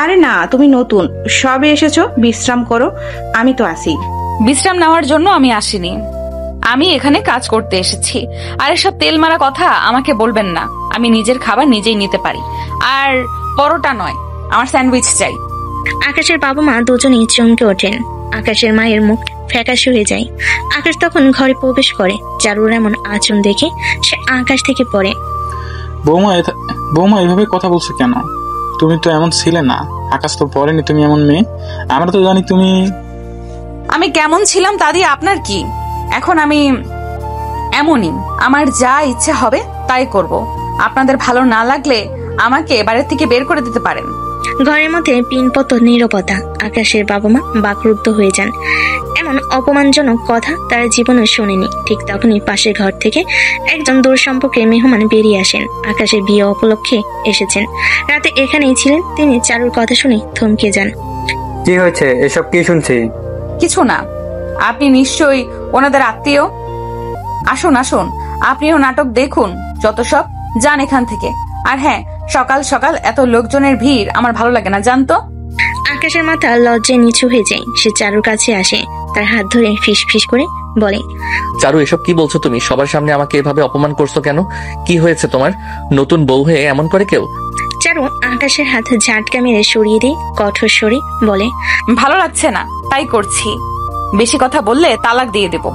Speaker 16: আরে না, তুমি নতুন, সবে এসেছো, বিশ্রাম করো, আমি তো আসি।
Speaker 1: বিশ্রাম নেওয়ার জন্য আমি আসিনি, আমি এখানে কাজ করতে এসেছি। আর এসব তেল মারা কথা আমাকে বলবেন না। আমি নিজের খাবার নিজেই নিতে পারি। আর পরোটা নয়, আমার স্যান্ডউইচ চাই।
Speaker 3: আকাশের বাবা মা দুজনেই চমকে ওঠেন। আকাশের মায়ের মুখ ফ্যাকাশে হয়ে যায়। আকাশ তখন ঘরে প্রবেশ করে। চারুর এমন আচরণ দেখে সে আকাশ থেকে পড়ে।
Speaker 15: বৌমা এভাবে কথা বলছো কেন? তুমি তো এমন ছিলে না। আকাশ তো পড়েনি তুমি এমন মেয়ে। আমরা তো জানি তুমি।
Speaker 1: আমি কেমন ছিলাম তা দিয়ে আপনার কি? এখন আমি এমনই, আমার যা ইচ্ছে হবে তাই করব। আপনাদের ভালো না লাগলে আমাকে বাড়ির থেকে বের করে দিতে পারেন।
Speaker 3: ঘরের মধ্যে পিনপত নীরবতা। আকাশের বাবা মা বাকরুদ্ধ হয়ে যান। এমন অপমানজনক কথা তারা জীবনে শোনেনি। ঠিক তখনই পাশের ঘর থেকে একজন দূর সম্পর্কে মেহমান বেরিয়ে আসেন। আকাশের বিয়ে উপলক্ষে এসেছেন, রাতে এখানেই ছিলেন। তিনি চারুর কথা শুনে থমকে যান।
Speaker 14: কি হয়েছে? এসব কি শুনছি?
Speaker 1: কিছু না, আপনি নিশ্চয়ই ওনাদের আত্মীয়। আসুন আসুন, আপনিও নাটক দেখুন, যত সব যান এখান থেকে। আর হ্যাঁ, সকাল সকাল এত লোকজনের ভিড় আমার ভালো লাগে না, জানতো।
Speaker 3: আকাশের মাথা লজ্জায় নিচু হয়ে যায়। সে চারুর কাছে আসে, তার হাত ধরে ফিস ফিস করে বলে,
Speaker 2: চারু এসব কি বলছো তুমি? সবার সামনে আমাকে এভাবে অপমান করছো কেন? কি হয়েছে তোমার? নতুন বউ হয়ে এমন করে কেউ?
Speaker 3: চারু আকাশের হাত ঝাটকা মেরে সরিয়ে দিয়ে কঠোর স্বরে বলে,
Speaker 1: ভালো লাগছে না তাই করছি। বেশি কথা বললে তালাক দিয়ে দেব।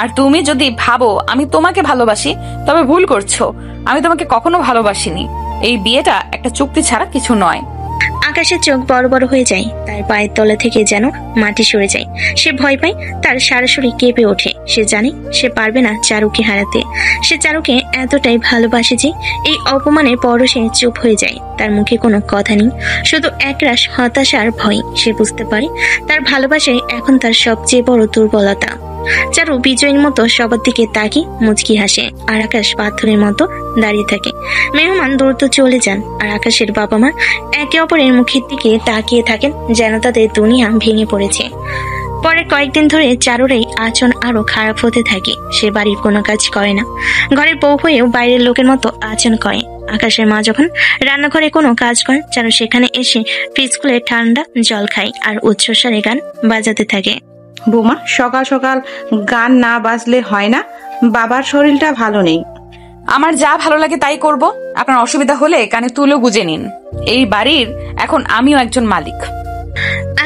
Speaker 1: আর তুমি যদি ভাবো আমি তোমাকে ভালোবাসি তবে ভুল করছো। আমি তোমাকে কখনো ভালোবাসিনি। এই বিয়েটা একটা চুক্তি ছাড়া কিছু নয়।
Speaker 3: আকাশের চোখ বড় বড় হয়ে যায়। তার পায়ের তলা থেকে যেন মাটি সরে যায়। সে ভয় পায়, তার সারা শরীর কেঁপে ওঠে। সে জানে সে পারবে না চারুকে হারাতে। সে চারুকে এতটাই ভালোবাসে যে এই অপমানের পরও সে চুপ হয়ে যায়। তার মুখে কোনো কথা নেই, শুধু একরাশ হতাশার ভয়। সে বুঝতে পারে তার ভালোবাসাই এখন তার সবচেয়ে বড় দুর্বলতা। চারু বিজয়ীর মতো সবার দিকে তাকিয়ে মুচকি হাসে, আর আকাশ পাথরের মতো দাঁড়িয়ে থাকে। মেহমান দ্রুত চলে যান, আর আকাশের বাবা মা একে অপরের মুখের দিকে তাকিয়ে থাকেন যেন তাদের দুনিয়া ভেঙে পড়েছে। পরে কয়েকদিন ধরে চারুর এই আচরণ আরো খারাপ হতে থাকে। সে বাড়ির কোনো কাজ করে না, ঘরের বউ হয়েও বাইরের লোকের মতো আচরণ করে। আকাশের মা যখন রান্নাঘরে কোনো কাজ করেন, চারু সেখানে এসে ফ্রিজ খুলে ঠান্ডা জল খায় আর উচ্চস্বরে গান বাজাতে থাকে।
Speaker 16: বৌমা, সকাল সকাল গান না বাজলে হয় না, বাবার শরীরটা ভালো নেই।
Speaker 1: আমার যা ভালো লাগে তাই করব। আপনার অসুবিধা হলে কানে তুলো গুজে নিন। এই বাড়ির এখন আমিও একজন মালিক।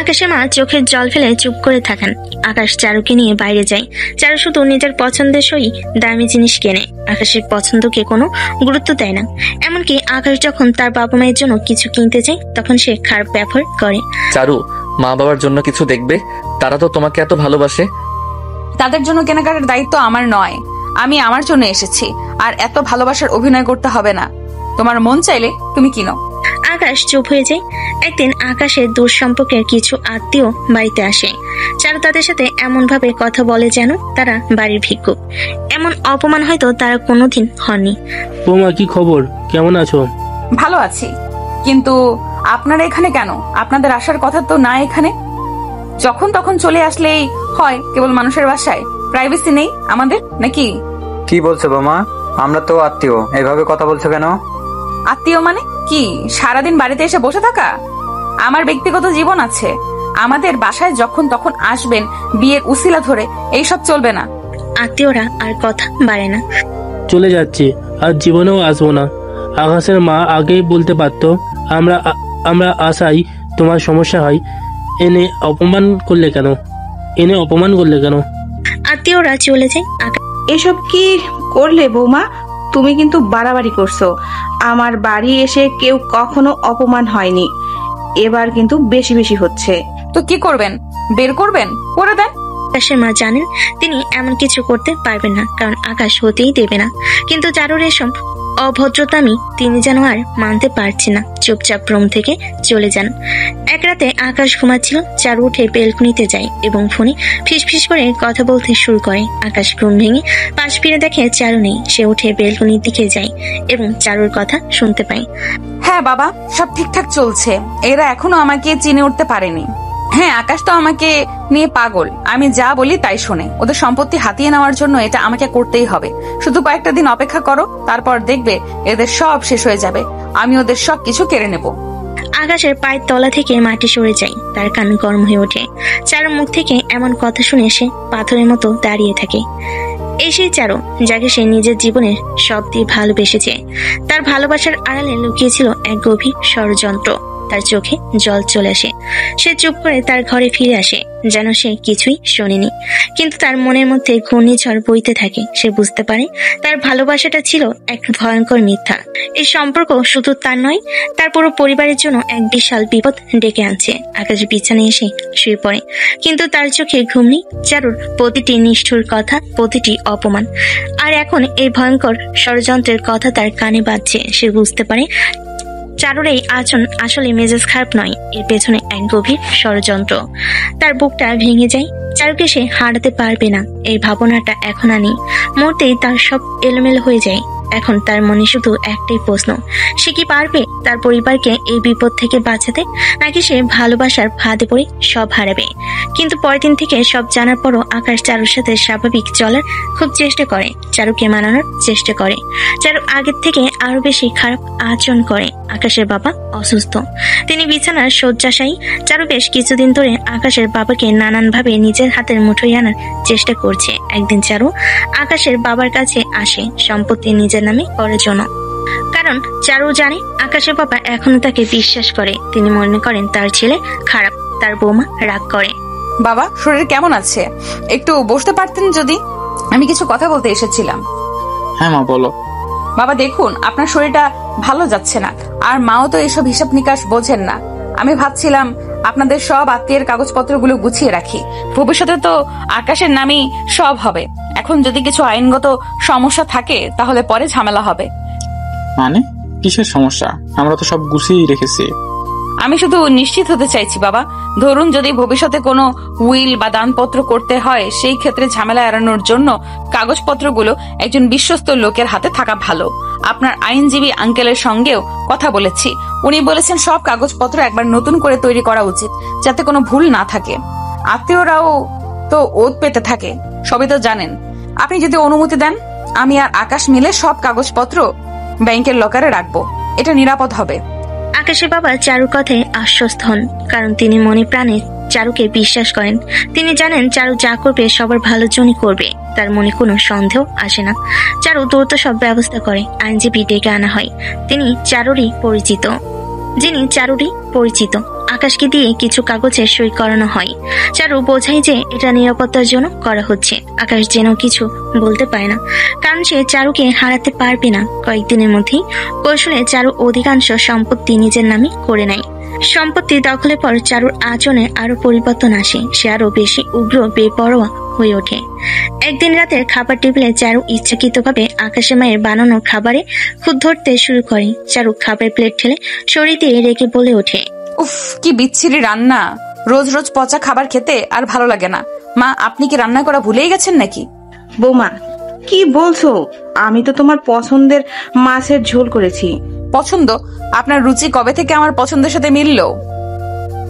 Speaker 3: আকাশের মা চোখের জল ফেলে চুপ করে থাকেন। আকাশ চারুকে নিয়ে বাইরে যায়। চারু শুধু নিজের পছন্দের সই দামি জিনিস কেনে, আকাশের পছন্দকে কোনো গুরুত্ব দেয় না। এমনকি আকাশ যখন তার বাবা মায়ের জন্য কিছু কিনতে চায় তখন সে খারাপ ব্যবহার করে।
Speaker 2: চারু, মা বাবার জন্য কিছু দেখবে, তারা তো তোমাকে এত ভালোবাসে।
Speaker 1: তাদের জন্য কেনাকাটার দায়িত্ব আমার নয়, আমি আমার জন্য এসেছি। আর এত ভালোবাসার অভিনয় করতে হবে না। তোমার মন চাইলে তুমি কিনো।
Speaker 3: আকাশ চুপ হয়ে যায়। একদিন আকাশের দূর সম্পর্কের কিছু আত্মীয় বাড়িতে আসে। চারু তাদের সাথে এমন ভাবে কথা বলে যেন তারা বাড়ির ভিক্ষুক। এমন অপমান হয়তো তারা কোনোদিন হয়নি।
Speaker 7: বৌমা, কি খবর? কেমন আছো?
Speaker 1: ভালো আছি, কিন্তু আপনারা এখানে কেন? আপনাদের আসার কথা তো না এখানে। যখন তখন চলে আসলেই হয় কেবল মানুষের বাসায়। প্রাইভেসি নেই আমাদের নাকি?
Speaker 14: কি বলছো বৌমা? আমরা তো আত্মীয়, এভাবে কথা বলছো কেন?
Speaker 1: আত্মীয় মানে কি? সারাদিন বাড়িতে এসে বসে থাকা? আমার ব্যক্তিগত জীবন আছে। আমাদের বাসায় যখন তখন আসবেন বিয়ের উসিলা ধরে, এইসব চলবে না।
Speaker 3: আত্মীয়রা আর কথা বাড়ে না।
Speaker 7: চলে যাচ্ছি, আর জীবনেও আসবো না। আকাশের মা আগেই বলতে পারতো। আমরা আসাই তোমার সমস্যা হয়। এনে অপমান করলে কেন?
Speaker 3: আত্মীয়রা চলে যায়।
Speaker 16: এসব কি করলে বৌমা? তুমি কিন্তু বাড়াবাড়ি করছো। আমার বাড়ি এসে কেউ কখনো অপমান হয়নি, এবার কিন্তু বেশি বেশি হচ্ছে।
Speaker 1: তো কি করবেন? বের করবেন? করে দেন।
Speaker 3: আকাশের মা জানেন তিনি এমন কিছু করতে পারবেন না, কারণ আকাশ হতেই দেবে না। কিন্তু চারুর এসব অভদ্রতামি তিনি যেন আর মানতে পারছে না। চুপচাপ রুম থেকে চলে যান। এক রাতে আকাশ ঘুমাচ্ছিল, চারু উঠে বেলকনিতে যায় এবং ফোনে ফিসফিস করে কথা বলতে শুরু করে। আকাশ ঘুম ভেঙে পাশ ফিরে দেখে চারু নেই। সে উঠে বেলকনির দিকে যায় এবং চারুর কথা শুনতে পায়।
Speaker 1: হ্যাঁ বাবা, সব ঠিকঠাক চলছে। এরা এখনো আমাকে চিনে উঠতে পারেনি। হ্যাঁ, আকাশ তো আমাকে নিয়ে পাগল। আমি যা বলি তাই শোনে। ওদের সম্পত্তি হাতিয়ে নেওয়ার জন্য এটা আমাকে করতেই হবে। শুধু কয়েকটা দিন অপেক্ষা করো, তারপর দেখবে এদের সব শেষ হয়ে যাবে। আমি ওদের সব কিছু কেড়ে নেব।
Speaker 3: আকাশের পায়ের তলা থেকে মাটি সরে যায়। তার কান গরম হয়ে ওঠে। চারুর মুখ থেকে এমন কথা শুনে সে পাথরের মতো দাঁড়িয়ে থাকে। এই সেই চারু যাকে সে নিজের জীবনের সব দিয়ে ভালোবেসেছে। তার ভালোবাসার আড়ালে লুকিয়েছিল এক গভীর ষড়যন্ত্র। তার চোখে জল চলে আসে। সে চুপ করে তার ঘরে ফিরে আসে, যেন সে কিছুই শোনেনি। কিন্তু তার মনের মধ্যে ঘূর্ণিঝড় বইতে থাকে। সে বুঝতে পারে তার ভালোবাসাটা ছিল এক ভয়ঙ্কর মিথ্যা। এই সম্পর্ক শুধু তার নয়, তার পুরো পরিবারের জন্য এক বিশাল বিপদ ডেকে আনছে। আকাশ বিছানায় এসে শুয়ে পড়ে, কিন্তু তার চোখে ঘুম নেই। চারুর প্রতিটি নিষ্ঠুর কথা, প্রতিটি অপমান, আর এখন এই ভয়ঙ্কর ষড়যন্ত্রের কথা তার কানে বাজছে। সে বুঝতে পারে চারুর এই আচরণ আসলে মেজাজ খারাপ নয়, এর পেছনে এক গভীর ষড়যন্ত্র। তার বুকটা ভেঙে যায়। চারুকে সে হারাতে পারবে না, এই ভাবনাটা এখন আনি মুহূর্তেই তার সব এলোমেলো হয়ে যায়। এখন তার মনে শুধু একটাই প্রশ্ন, সে কি পারবে তার পরিবারকে এই বিপদ থেকে বাঁচাতে, নাকি সে ভালোবাসার ফাঁদে পড়ে সব হারাবে। কিন্তু পরের দিন থেকে সব জানার পরও আকাশ চারুর সাথে স্বাভাবিক চলার খুব চেষ্টা করে, চারুকে মানানোর চেষ্টা করে। চারু আগের থেকে আরো বেশি খারাপ আচরণ করে। আকাশের বাবা অসুস্থ, তিনি বিছানার শয্যাশায়ী। চারু বেশ কিছুদিন ধরে আকাশের বাবাকে নানানভাবে নিজের হাতের মুঠোয় আনার চেষ্টা করছে। একদিন চারু আকাশের বাবার কাছে আসে সম্পত্তি নিজের নামে করার জন্য, কারণ চারু জানে আকাশের বাবা এখনো তাকে বিশ্বাস করে। তিনি মনে করেন তার ছেলে খারাপ, তার বৌমা রাগ করে।
Speaker 1: বাবা, শরীর কেমন আছে? একটু বসতে পারতেন যদি? আমি কিছু কথা বলতে এসেছিলাম।
Speaker 15: হ্যাঁ মা, বলো।
Speaker 1: বাবা দেখুন, আপনার শরীরটা ভালো যাচ্ছে না, আর মাও তো এসব হিসাব নিকাশ বোঝেন না। আমি ভাবছিলাম আপনাদের সব আত্মীয়ের কাগজপত্রগুলো গুছিয়ে রাখি। ভবিষ্যতে তো আকাশের নামেই সব হবে। এখন যদি কিছু আইনগত সমস্যা থাকে তাহলে পরে ঝামেলা হবে।
Speaker 15: মানে কিসের সমস্যা? আমরা তো সব গুছিয়ে রেখেছি।
Speaker 1: আমি শুধু নিশ্চিত হতে চাইছি বাবা, ধরুন যদি ভবিষ্যতে কোনো উইল বা দানপত্র করতে হয়, সেই ক্ষেত্রে ঝামেলা এড়ানোর জন্য কাগজপত্রগুলো একজন বিশ্বস্ত লোকের হাতে থাকা ভালো। আপনার আইনজীবী আঙ্কেলের সঙ্গেও কথা বলেছি। উনি বলেছেন সব কাগজপত্র একবার নতুন করে তৈরি করা উচিত, যাতে কোনো ভুল না থাকে। আত্মীয়রাও তো ওত পেতে থাকে, সবই তো জানেন। আপনি যদি অনুমতি দেন, আমি আর আকাশ মিলে সব কাগজপত্র ব্যাংকের লকারে রাখবো। এটা নিরাপদ হবে।
Speaker 3: আকাশের বাবা চারুর কথায় আশ্বস্ত হন, কারণ তিনি মনে প্রাণে চারুকে বিশ্বাস করেন। তিনি জানেন চারু যা করবে সবার ভালোর জন্যই করবে। তার মনে কোনো সন্দেহ আসে না। চারু দ্রুত সব ব্যবস্থা করে। আইনজীবী ডেকে আনা হয়, যিনি চারুরই পরিচিত। আকাশকে দিয়ে কিছু কাগজে সই করানো হয়। চারু বোঝায় যে এটা নিরাপত্তার জন্য করা হচ্ছে। আকাশ যেন কিছু বলতে পারে না, কারণ সে চারুকে হারাতে পারবে না। কয়েকদিনের মধ্যেই কৌশলে চারু অধিকাংশ সম্পত্তি নিজের নামে করে নেয়। সম্পত্তি দখলের পর চারুর আচরণে আরো পরিবর্তন আসে। সে আরো বেশি উগ্র, বেপরোয়া হয়ে ওঠে। একদিন রাতে খাবার টেবিলে চারু ইচ্ছাকৃতভাবে আকাশের মায়ের বানানো খাবারে খুঁত ধরতে শুরু করে। চারু খাবার প্লেট ঠেলে সরিয়ে দিয়ে রেগে বলে ওঠে,
Speaker 1: উফ, কি বিচ্ছিরি রান্না! রোজ রোজ পচা খাবার খেতে আর ভালো লাগে না। মা, আপনি কি রান্না করা ভুলেই গেছেন নাকি?
Speaker 16: বৌমা, কি বলছো? আমি তো তোমার পছন্দের মাছের ঝোল করেছি।
Speaker 1: পছন্দ? আপনার রুচি কবে থেকে আমার পছন্দের সাথে মিললো?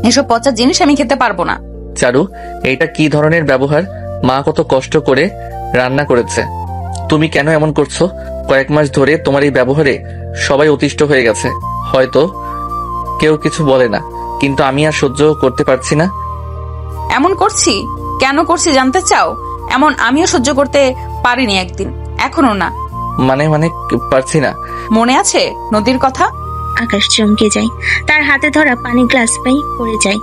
Speaker 1: এসব পচা জিনিস আমি খেতে পারবো না।
Speaker 2: চারু, এইটা কি ধরনের ব্যবহার? মা কত কষ্ট করে রান্না করেছে, তুমি কেন এমন করছো? কয়েক মাস ধরে তোমার এই ব্যবহারে সবাই অতিষ্ঠ হয়ে গেছে। হয়তো কেউ কিছু বলে না, কিন্তু আমি আর সহ্য করতে পারছি না।
Speaker 1: এমন করছি কেন করছি জানতে চাও? এমন আমিও সহ্য করতে পারিনি একদিন, এখনো না।
Speaker 2: মানে পারছি না।
Speaker 1: মনে আছে নদীর কথা?
Speaker 3: আকাশ চমকে যায়। তার হাতে ধরা পানি গ্লাস পাই পড়ে যায়।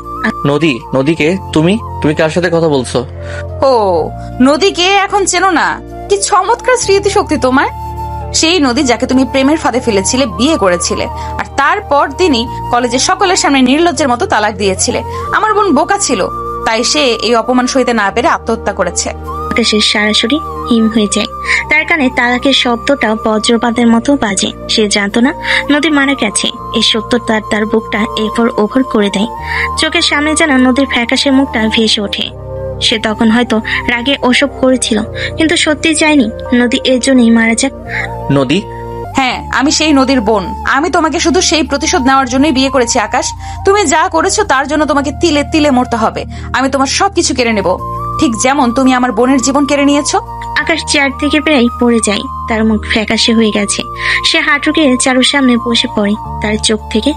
Speaker 2: নদীকে তুমি কার সাথে কথা বলছো?
Speaker 1: ও, নদীকে এখন চেনো না? কি চমৎকার স্মৃতি শক্তি তোমার! সেই নদী যাকে তুমি প্রেমের ফাঁদে ফেলেছিলে, বিয়ে করেছিলে, আর তারপর দিনই কলেজের সকলের সামনে নির্লজ্জের মতো তালাক দিয়েছিলে। আমার বোন বোকা ছিল, তাই সে এই অপমান সইতে না পেরে আত্মহত্যা করেছে।
Speaker 3: আকাশের সারাসরি হিম হয়ে যায়। তার কানে তালাকের শব্দটা বজ্রপাতের মতো বাজে। সে জানতো না নদী মারা গেছে। এই সত্যটা তার বুকটা এফর ওভর করে দেয়। চোখের সামনে যেন নদীর ফ্যাকাশে মুখটা ভেসে ওঠে। সে তখন হয়তো রাগে ওসব করেছিল, কিন্তু সত্যি চায়নি নদী এর জন্যই মারা যাক।
Speaker 2: নদী?
Speaker 1: হ্যাঁ, আমি সেই নদীর বোন। আমি তোমাকে শুধু সেই প্রতিশোধ নেওয়ার জন্যই বিয়ে করেছি আকাশ। তুমি যা করেছো তার জন্য তোমাকে তিলে তিলে মরতে হবে। আমি তোমার সবকিছু কেড়ে নেব, ঠিক যেমন তুমি আমার বোনের জীবন কেড়ে নিয়েছো।
Speaker 3: আকাশ চেয়ার থেকে প্রায় পড়ে যায়। তার মুখ ফ্যাকাশে হয়ে গেছে। সে হাঁটুকে চারুর সামনে বসে পড়ে। তার চোখ থেকে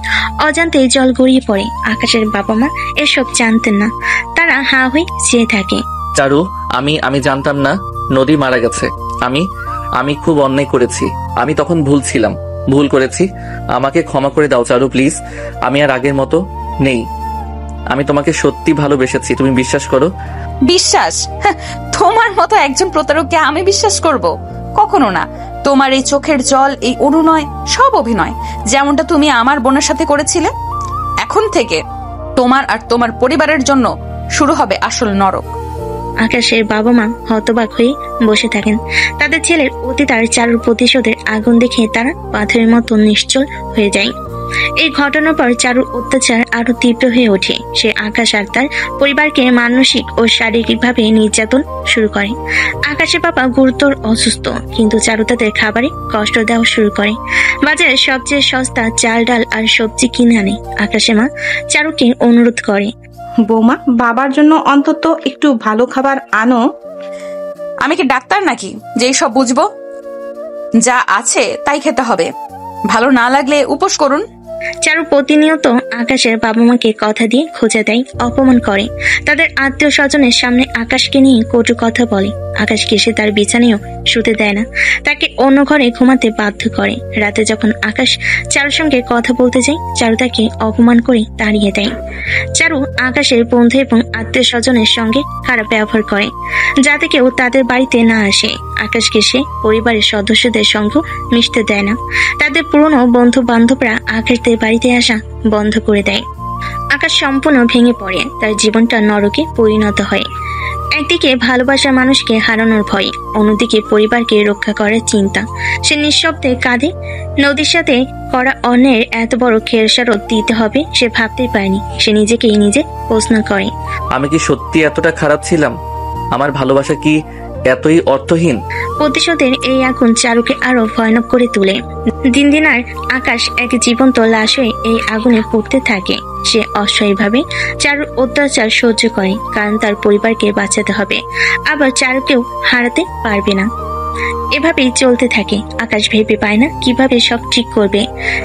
Speaker 3: অজান্তে জল গড়িয়ে পড়ে। আকাশের বাবা মা এসব জানতেন না। তারা হাঁ হয়ে চেয়ে থাকে।
Speaker 2: চারু, আমি জানতাম না নদী মারা গেছে। আমি খুব অন্যায় করেছি। আমি তখন ভুল করেছি। আমাকে ক্ষমা করে দাও চারু, প্লিজ। আমি আর আগের মতো নেই। আমি তোমাকে সত্যি ভালোবেসেছি, তুমি বিশ্বাস করো।
Speaker 1: বিশ্বাস? তোমার মতো একজন প্রতারককে আমি বিশ্বাস করব? কখনো না। তোমার এই চোখের জল, এই অনুনয় সব অভিনয়, যেমনটা তুমি আমার বোনের সাথে করেছিলে। এখন থেকে তোমার আর তোমার পরিবারের জন্য শুরু হবে আসল নরক।
Speaker 3: আকাশের বাবা মা হতবাক হয়ে বসে থাকেন। তাদের ছেলের অতীত আর চারুর প্রতিশোধের আগুন দেখে তারা পাথরের মতো নিশ্চল হয়ে যায়। এই ঘটনার পর চারুর অত্যাচার আরো তীব্র হয়ে ওঠে। সে আকাশ আর তার পরিবারকে মানসিক ও শারীরিকভাবে নির্যাতন শুরু করে। আকাশের বাবা গুরুতর অসুস্থ, কিন্তু চারু তাদের খাবারে কষ্ট দেওয়া শুরু করে। বাজারে সবচেয়ে সস্তা চাল ডাল আর সবজি কিনে আনে। আকাশের মা চারুকে অনুরোধ করে,
Speaker 16: বৌমা, বাবার জন্য অন্তত একটু ভালো খাবার আনো।
Speaker 1: আমি কি ডাক্তার নাকি যে সব বুঝবো? যা আছে তাই খেতে হবে। ভালো না লাগলে উপোস করুন।
Speaker 3: চারু প্রতিনিয়ত আকাশের বাবা মাকে কথা দিয়ে খোঁজা দেয়, অপমান করে। তাদের আত্মীয় স্বজনের সামনে আকাশকে নিয়ে কটু কথা বলে। আকাশকে সে তার বিছানায়ও শুতে দেয় না, তাকে অন্য ঘরে ঘুমাতে বাধ্য করে। রাতে যখন আকাশ চারুর সঙ্গে কথা বলতে যায়, চারু তাকে অপমান করে তাড়িয়ে দেয়। চারু আকাশের বন্ধু এবং আত্মীয় স্বজনের সঙ্গে খারাপ ব্যবহার করে, যাতে কেউ তাদের বাড়িতে না আসে। আকাশকে সে পরিবারের সদস্যদের সঙ্গে মিশতে দেয় না। তাদের পুরনো বন্ধু বান্ধবরা আকাশদের বাড়িতে আসা বন্ধ করে দেয়। আকাশ সম্পূর্ণ ভেঙে পড়ে। তার জীবনটা নরকে পরিণত হয়। একদিকে ভালোবাসার মানুষকে হারানোর ভয়, অন্যদিকে পরিবারকে রক্ষা করার চিন্তা। সে নিঃশব্দে কাঁদে। নদীর সাথে করা অন্যের এত বড় খেরসারত দিতে হবে সে ভাবতেই পারেনি। সে নিজেকেই নিজে প্রশ্ন করে,
Speaker 2: আমি কি সত্যি এতটা খারাপ ছিলাম? আমার ভালোবাসা কি এতই অর্থহীন?
Speaker 3: প্রতিশোধের এই আগুন চারুকে আরো ভয়ানক করে তোলে। দিন দিন আর আকাশ এক জীবন্ত লাশ হয়ে এই আগুনে পড়তে থাকে। সে অসহায়ভাবে চারুর অত্যাচার সহ্য করে, কারণ তার পরিবারকে বাঁচাতে হবে, আবার চারুকেও হারাতে পারবে না। এভাবেই চলতে থাকে। আকাশ ভেবে পায় না কিভাবে সব ঠিক করবে।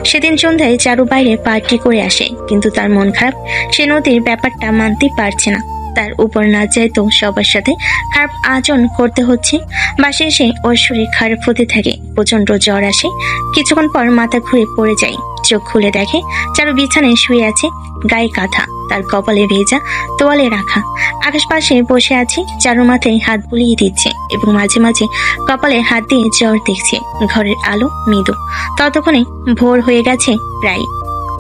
Speaker 3: সেদিন সন্ধ্যায় চারু বাইরে পার্টি করে আসে, কিন্তু তার মন খারাপ। সে নদীর ব্যাপারটা মানতে পারছে না। তার উপর না চাইতো সবার সাথে খারাপ আচরণ করতে হচ্ছে। বাসে এসে ওর শরীর খারাপ হতে থাকে। প্রচন্ড জ্বর আসে। কিছুক্ষণ পর মাথা ঘুরে পড়ে যায়। চোখ খুলে দেখে চারু বিছানায় শুয়ে আছে, গায়ে কাঁথা, তার কপালে ভেজা তোয়ালে রাখা। আকাশ পাশে বসে আছে, চারু মাথায় হাত বুলিয়ে দিচ্ছে এবং মাঝে মাঝে কপালে হাত দিয়ে জ্বর দেখছে। ঘরের আলো মৃদু। ততক্ষণে ভোর হয়ে গেছে প্রায়।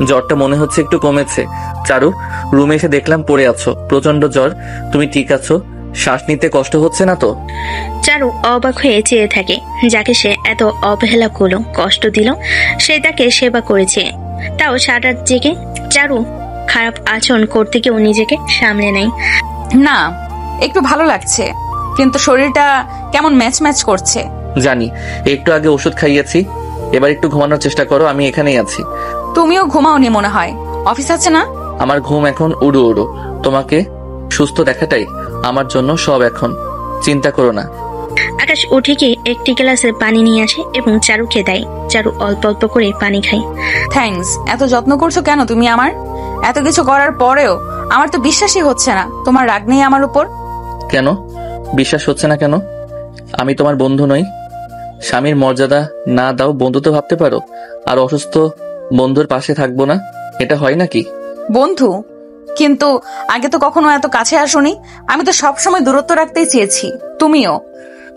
Speaker 2: জ্বরটা মনে হচ্ছে একটু কমেছে। চারু, রুমে এসে দেখলাম পড়ে আছো, প্রচন্ড জ্বর। তুমি ঠিক আছো? শ্বাস নিতে কষ্ট হচ্ছে না তো?
Speaker 3: চারু অবাক হয়ে চেয়ে থাকে। যাকে সে এত অবহেলা করলো, কষ্ট দিল, সে তাকে সেবা করেছে, তাও সারা জেগে চারু খারাপ আচরণ করতে গিয়েও নিজেকে সামলে নেয়।
Speaker 1: না, একটু ভালো লাগছে, কিন্তু শরীরটা কেমন ম্যাচ ম্যাচ করছে।
Speaker 2: জানি, একটু আগে ওষুধ খাইয়েছি। এবার একটু ঘুমানোর চেষ্টা করো, আমি এখানেই আছি।
Speaker 1: তুমিও ঘুমাওনি মনে হয়, অফিস আছে না?
Speaker 2: আমার ঘুম এখন উড়ো উড়ো। তোমাকে সুস্থ দেখাটাই আমার জন্য সব। এখন চিন্তা করো না।
Speaker 3: আকাশ উঠে গিয়ে একটি গ্লাসে পানি নিয়ে আসে এবং চারুকে দেয়। চারু অল্প অল্প করে পানি খায়।
Speaker 1: থ্যাঙ্কস। এত যত্ন করছো কেন তুমি আমার? এত কিছু করার পরেও আমার তো বিশ্বাসই হচ্ছে না তোমার রাগ নেই আমার উপর।
Speaker 2: কেন বিশ্বাস হচ্ছে না কেন? আমি তোমার বন্ধু নই? স্বামীর মর্যাদা না দাও বন্ধু তো ভাবতে পারো। আর অসুস্থ বন্ধুর পাশে থাকবো না, এটা হয় নাকি?
Speaker 1: বন্ধু? কিন্তু আগে তো কখনো এত কাছে আসোনি। আমি তো সবসময় দূরত্ব রাখতেই চেয়েছি, তুমিও।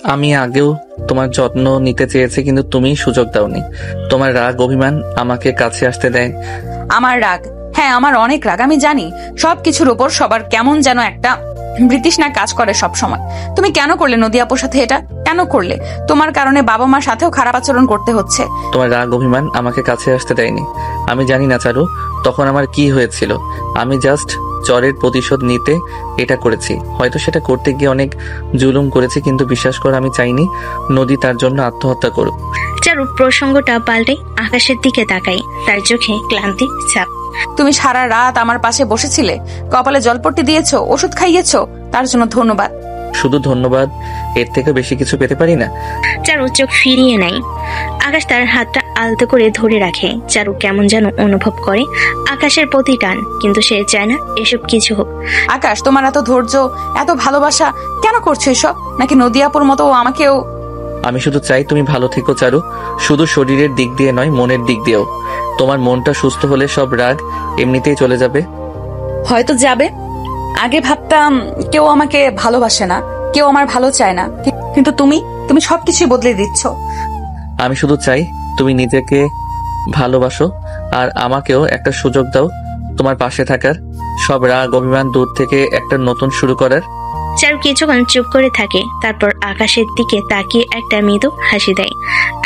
Speaker 2: আমি আগেও তোমার যত্ন নিতে চেয়েছি, কিন্তু তুমি সুযোগ দাওনি। তোমার রাগ অভিমান আমাকে কাছে আসতে দেয়।
Speaker 1: আমার রাগ? হ্যাঁ, আমার অনেক রাগ। আমি জানি সবকিছুর উপর সবার কেমন যেন একটা বৃতৃষ্ণা কাজ করে সব সময়। তুমি কেন করলে নদী আপুর সাথে এটা? কেন করলে? তোমার কারণে বাবা মার সাথেও খারাপ আচরণ করতে হচ্ছে।
Speaker 2: তোমার রাগ অভিমান আমাকে কাছে আসতে দেয়নি। আমি জানি না চারু তখন আমার কি হয়েছিল। আমি জাস্ট চরের প্রতিশোধ নিতে এটা করেছি। হয়তো সেটা করতে গিয়ে অনেক জুলুম করেছি, কিন্তু বিশ্বাস করো আমি চাইনি নদী তার জন্য আত্মহত্যা করুক।
Speaker 3: চারু প্রসঙ্গটা পাল্টে আকাশের দিকে তাকাই, তার চোখে ক্লান্তি ছাপ।
Speaker 1: তুমি সারা রাত আমার পাশে বসেছিলে, কপালে জলপট্টি দিয়েছো, ওষুধ খাইয়েছো, তার জন্য ধন্যবাদ।
Speaker 2: শুধু ধন্যবাদ? এর থেকে বেশি কিছু পেতে পারি না?
Speaker 3: চারু চোখ ফিরিয়ে নেয়। আকাশ তার হাতটা আলতো করে ধরে রাখে। চারু কেমন যেন অনুভব করে আকাশের প্রতি টান, কিন্তু সে চায় না এসব কিছু হোক।
Speaker 1: আকাশ, তোমার এত ধৈর্য, এত ভালোবাসা, কেন করছো এসব? নাকি নদী আপুর মতো আমাকেও?
Speaker 2: আমি শুধু চাই তুমি ভালো থেকো চারু, শুধু শরীরের দিক দিয়ে নয়, মনের দিক দিয়েও। তোমার মনটা সুস্থ হলে সব রাগ এমনিতেই চলে যাবে।
Speaker 1: হয়তো যাবে। আগে ভাবতাম কেউ আমাকে ভালোবাসে না, কেউ আমার ভালো চায় না, কিন্তু তুমি সবকিছুই বদলে দিচ্ছ।
Speaker 2: আমি শুধু চাই তুমি নিজেকে ভালোবাসো আর আমাকেও একটা সুযোগ দাও তোমার পাশে থাকার, সব রাগ অভিমান দূর থেকে একটা নতুন শুরু করার।
Speaker 3: চারু কিছুক্ষণ চুপ করে থাকে, তারপর আকাশের দিকে তাকিয়ে একটা মৃদু হাসি দেয়।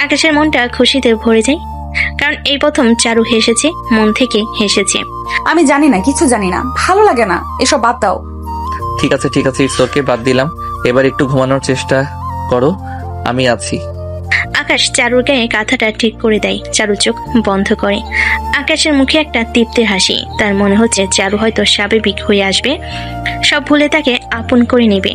Speaker 3: আকাশের মনটা খুশিতে ভরে যায়, কারণ এই প্রথম চারু হেসেছে, মন থেকে হেসেছে।
Speaker 1: আমি জানি না, কিছু জানি না, ভালো লাগে না, এসব বাদ দাও।
Speaker 2: ঠিক আছে ইটস ওকে, বাদ দিলাম। এবার একটু ঘুমানোর চেষ্টা করো, আমি আছি।
Speaker 3: আকাশ চারুর গায়ে কাঁথাটা ঠিক করে দেয়। চারু চোখ বন্ধ করে। আকাশের মুখে একটা তৃপ্তি হাসি। তার মনে হচ্ছে চারু হয়তো স্বাভাবিক হয়ে আসবে, সব ভুলে তাকে আপন করে নেবে।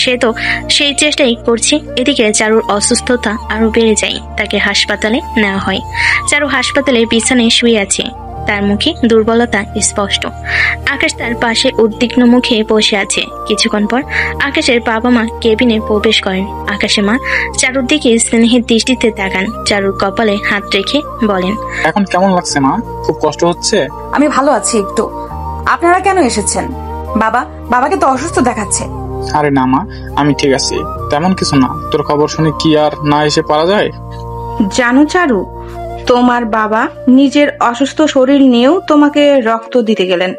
Speaker 3: সে তো সেই চেষ্টাই করছে। এদিকে চারুর অসুস্থতা আরো বেড়ে যায়। তাকে হাসপাতালে নেওয়া হয়। চারু হাসপাতালে বিছানায় শুয়ে আছে, তার মুখে দুর্বলতা স্পষ্ট। আকাশ তার পাশে উদ্বিগ্ন মুখে বসে আছে। কিছুক্ষণ পর আকাশের বাবা মা কেবিনে প্রবেশ করেন। আকাশের মা চারুর দিকে স্নেহের দৃষ্টিতে তাকান। চারুর কপালে হাত রেখে বলেন,
Speaker 15: এখন কেমন লাগছে মা? খুব কষ্ট হচ্ছে?
Speaker 1: আমি ভালো আছি একটু। আপনারা কেন এসেছেন? বাবাকে তো অসুস্থ দেখাচ্ছে।
Speaker 15: আরে না মা, আমি ঠিক আছি, তেমন কিছু না। তোর খবর শুনে কি আর না এসে পারা যায়?
Speaker 16: জানো চারু, তোমার বাবা নিজের অসুস্থ শরীর নিয়েও তোমাকে রক্ত দিতে গেলেন।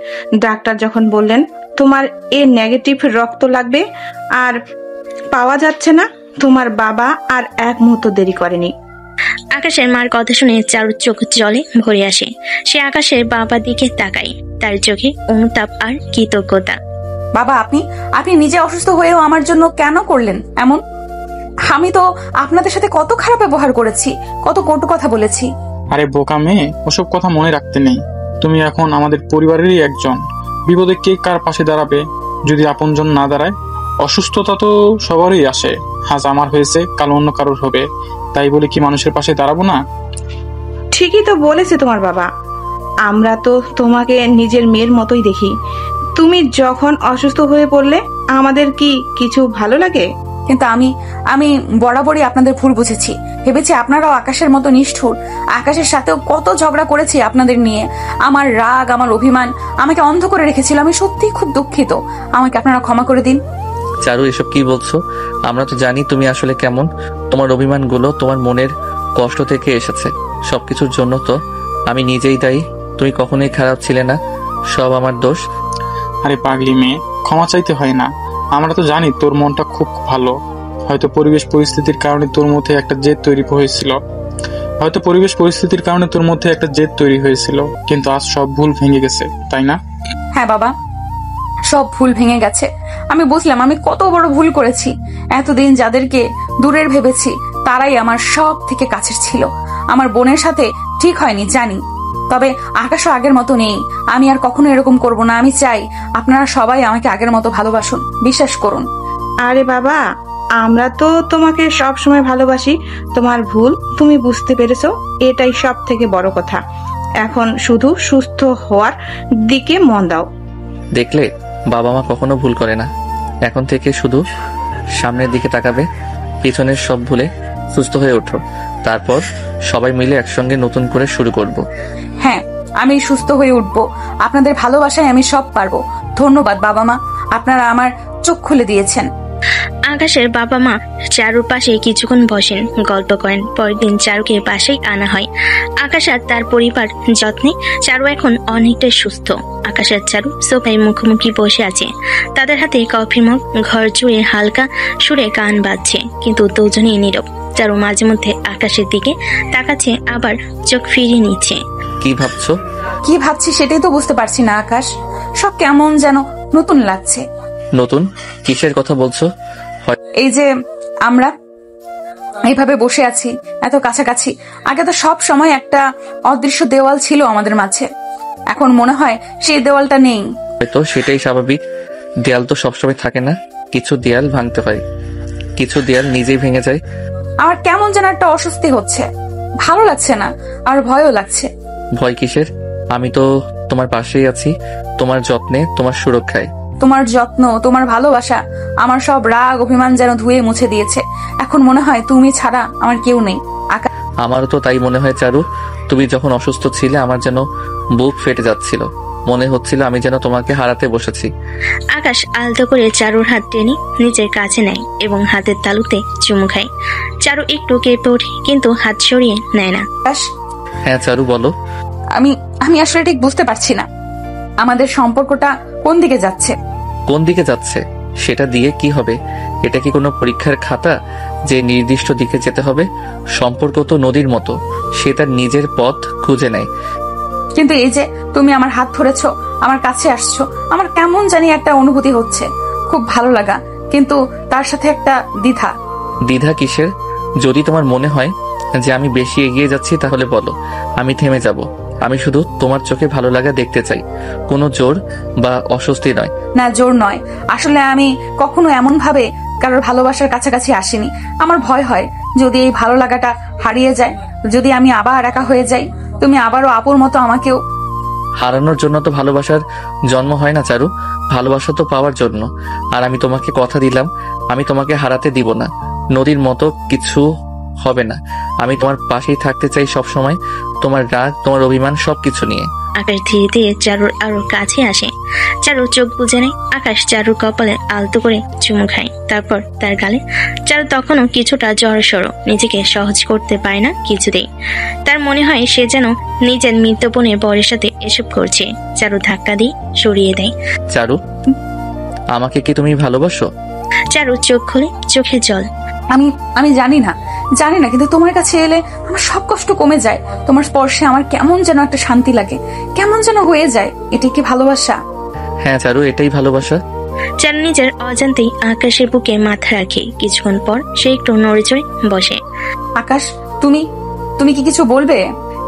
Speaker 16: ডাক্তার যখন বললেন তোমার এ নেগেটিভ রক্ত লাগবে আর পাওয়া যাচ্ছে না, তোমার বাবা আর এক মুহূর্ত দেরি করেনি।
Speaker 3: আকাশের মার কথা শুনে চারুর চোখ জলে ভরে আসে। সে আকাশের বাবার দিকে তাকায়, তার চোখে অনুতাপ আর কৃতজ্ঞতা।
Speaker 1: বাবা, আপনি নিজে অসুস্থ হয়েও আমার জন্য কেন করলেন এমন? আমি তো আপনাদের সাথে কত খারাপ ব্যবহার করেছি, কত কটু কথা বলেছি।
Speaker 15: আরে বোকা মেয়ে, ওসব কথা মনে রাখতে নেই। তুমি এখন আমাদের পরিবারেরই একজন। বিপদে কে কার পাশে দাঁড়াবে যদি আপনজন না দাঁড়ায়? অসুস্থতা তো সবারই আসে, আজ আমার হয়েছে কাল অন্য কারোর হবে, তাই বলে কি মানুষের পাশে দাঁড়াবো না?
Speaker 16: ঠিকই তো বলেছে তোমার বাবা, আমরা তো তোমাকে নিজের মেয়ের মতোই দেখি। তুমি যখন অসুস্থ হয়ে পড়লে আমাদের কি কিছু ভালো লাগে?
Speaker 1: কিন্তু আমি বরাবরই আপনাদের ভুল বুঝেছি। ভেবেছি আপনারাও আকাশের মতো নিষ্ঠুর। আকাশের সাথেও কত ঝগড়া করেছি আপনাদের নিয়ে। আমার রাগ, আমার অভিমান আমাকে অন্ধ করে রেখেছিল। আমি সত্যিই খুব দুঃখিত, আমাকে আপনারা ক্ষমা করে দিন।
Speaker 2: চারু, এসব কি বলছো? আমরা তো জানি তুমি আসলে কেমন। তোমার অভিমানগুলো তোমার মনের কষ্ট থেকে এসেছে। সবকিছুর জন্য তো আমি নিজেই দায়ী। তুমি কখনোই খারাপ ছিলে না, সব আমার দোষ।
Speaker 15: আরে পাগলি মেয়ে, ক্ষমা চাইতে হয় না। আমরা তো জানি তোর মনটা খুব ভালো। হয়তো পরিবেশ পরিস্থিতির কারণে তোর মধ্যে একটা জেদ তৈরি হয়েছিল, কিন্তু আজ সব ভুল ভেঙে গেছে, তাই না?
Speaker 1: হ্যাঁ বাবা, সব ভুল ভেঙে গেছে। আমি বুঝলাম আমি কত বড় ভুল করেছি। এতদিন যাদেরকে দূরের ভেবেছি তারাই আমার সব থেকে কাছের ছিল। আমার বোনের সাথে ঠিক হয়নি জানি, তবে আকাশও আগের মতো নেই। আমি আর কখনো এরকম করব না। আমি চাই আপনারা সবাই আমাকে আগের মতো ভালোবাসুন, বিশ্বাস করুন।
Speaker 16: আরে বাবা, আমরা তো তোমাকে সব সময় ভালোবাসি। তোমার ভুল তুমি বুঝতে পেরেছো, এটাই সব থেকে বড় কথা। এখন শুধু সুস্থ হওয়ার দিকে মন দাও।
Speaker 2: দেখলে, বাবা মা কখনো ভুল করে না। এখন থেকে শুধু সামনের দিকে তাকাবে, পিছনের সব ভুলে সুস্থ হয়ে ওঠো। তারপর সবাই মিলে একসঙ্গে নতুন করে শুরু করব।
Speaker 1: হ্যাঁ, আমি সুস্থ হয়ে উঠব। আপনাদের ভালোবাসায় আমি সব পারবো। ধন্যবাদ বাবা মা, আপনারা আমার চোখ খুলে দিয়েছেন।
Speaker 3: আকাশের বাবা মা চারুর পাশে কিছুক্ষণ বসেন, গল্প করেন। পরের দিন চারুকে বাসায় আনা হয়। আকাশ আর তার পরিবার যত্নে চারু এখন অনেকটাই সুস্থ। আকাশ আর চারু সোফায় মুখোমুখি বসে আছে, তাদের হাতে কফির মগ, ঘর জুড়ে হালকা সুরে গান বাজছে, কিন্তু দুজনেই নীরব। চারু মাঝে মধ্যে আকাশের দিকে তাকাচ্ছে, আবার চোখ ফিরিয়ে নিচ্ছে।
Speaker 2: কি ভাবছো?
Speaker 1: কি ভাবছি সেটাই তো বুঝতে পারছি না আকাশ। সব কেমন যেন নতুন লাগছে।
Speaker 2: নতুন? কিসের কথা বলছো?
Speaker 1: এই যে আমরা এইভাবে বসে আছি এত কাছাকাছি, আগে তো সব সময় একটা অদৃশ্য দেওয়াল ছিল আমাদের মাঝে, এখন মনে হয় সেই দেওয়ালটা নেই।
Speaker 2: তো সেটাই স্বাভাবিক, দেয়াল তো সবসময় থাকে না, কিছু দেয়াল ভাঙতে হয়, কিছু দেয়াল নিজেই ভেঙে যায়।
Speaker 1: আমার কেমন যেন একটা অস্বস্তি হচ্ছে, ভালো লাগছে না, আর ভয়ও লাগছে।
Speaker 2: ভয় কিসের? আমি তো তোমার পাশেই আছি, তোমার যত্নে, তোমার সুরক্ষায়।
Speaker 1: তোমার যত্ন, তোমার ভালোবাসা আমার সব রাগ অভিমান যেন ধুয়ে মুছে দিয়েছে। এখন মনে হয় তুমি ছাড়া আমার কেউ নেই।
Speaker 2: আমারও তো তাই মনে হয় চারু। তুমি যখন অসুস্থ ছিলে আমার যেন বুক ফেটে যাচ্ছিল, মনে হচ্ছিল আমি যেন তোমাকে হারাতে বসেছি।
Speaker 3: আকাশ আলতো করে চারুর হাত টেনে নিজের কাছে নেয় এবং হাতের তালুতে চুমু খায়। চারু একটু কেঁপে ওঠে, কিন্তু হাত সরিয়ে নেয় না।
Speaker 2: হ্যাঁ চারু বলো।
Speaker 1: আমি আসলে ঠিক বুঝতে পারছি না আমাদের সম্পর্কটা কোন দিকে যাচ্ছে।
Speaker 2: কোন দিকে যাচ্ছে সেটা দিয়ে কি হবে? এটা কি কোনো পরীক্ষার খাতা যে নির্দিষ্ট দিকে যেতে হবে? সম্পর্ক তো নদীর মতো, সে তার নিজের পথ খুঁজে নেয়।
Speaker 1: কিন্তু এই যে তুমি আমার হাত ধরেছো, আমার কাছে আসছো, আমার কেমন জানি একটা অনুভূতি হচ্ছে, খুব ভালো লাগা, কিন্তু তার সাথে একটা দ্বিধা।
Speaker 2: দ্বিধা কিসের? যদি তোমার মনে হয় যে আমি বেশি এগিয়ে যাচ্ছি তাহলে বলো, আমি থেমে যাব। আমি শুধু তোমার চোখে ভালো লাগা দেখতে চাই, কোনো জোর বা অস্বস্তি নয়।
Speaker 1: না, জোর নয়। আসলে আমি কখনো এমন ভাবে কারোর ভালোবাসার কাছাকাছি আসিনি। আমার ভয় হয় যদি এই ভালো লাগাটা হারিয়ে যায়, যদি আমি আবার একা হয়ে যাই, তুমি আবারও আপুর মতো আমাকেও।
Speaker 2: হারানোর জন্য তো ভালোবাসার জন্ম হয় না চারু, ভালোবাসা তো পাওয়ার জন্য। আর আমি তোমাকে কথা দিলাম আমি তোমাকে হারাতে দিব না। নদীর মতো কিছু হবে না, আমি তোমার পাশেই থাকতে চাই সব সময়, তোমার রাগ, তোমার অভিমান সবকিছু নিয়ে।
Speaker 3: আকাশ ধীরে ধীরে চারুর আরো কাছে আসে। চারু চোখ বুজে নেয়। আকাশ চারুর কপালে আলতো করে চুমু খায়, তারপর তার গালে। চারু তখনও কিছুটা জড়সড়, নিজেকে সহজ করতে পারে না কিছুতেই। তার মনে হয় সে যেন নিজের মৃত্যুপণের বরের সাথে এসব করছে। চারু ধাক্কা দিয়ে সরিয়ে দেয়।
Speaker 2: চারু, আমাকে কি তুমি ভালোবাসো?
Speaker 3: চারু চোখ খুলে, চোখে জল।
Speaker 1: আমি জানি না, কিন্তু তোমার কাছে এলে আমার সব কষ্ট কমে যায়। তোমার স্পর্শে আমার কেমন যেন একটা শান্তি লাগে, কেমন যেন হয়ে যায়। এটা কি ভালোবাসা?
Speaker 2: হ্যাঁ চারু, এটাই ভালোবাসা।
Speaker 3: চারু নিজের অজান্তেই আকাশের বুকে মাথা রাখে। কিছুক্ষণ পর সে একটু নড়ে চড়ে বসে।
Speaker 1: আকাশ, তুমি কি কিছু বলবে?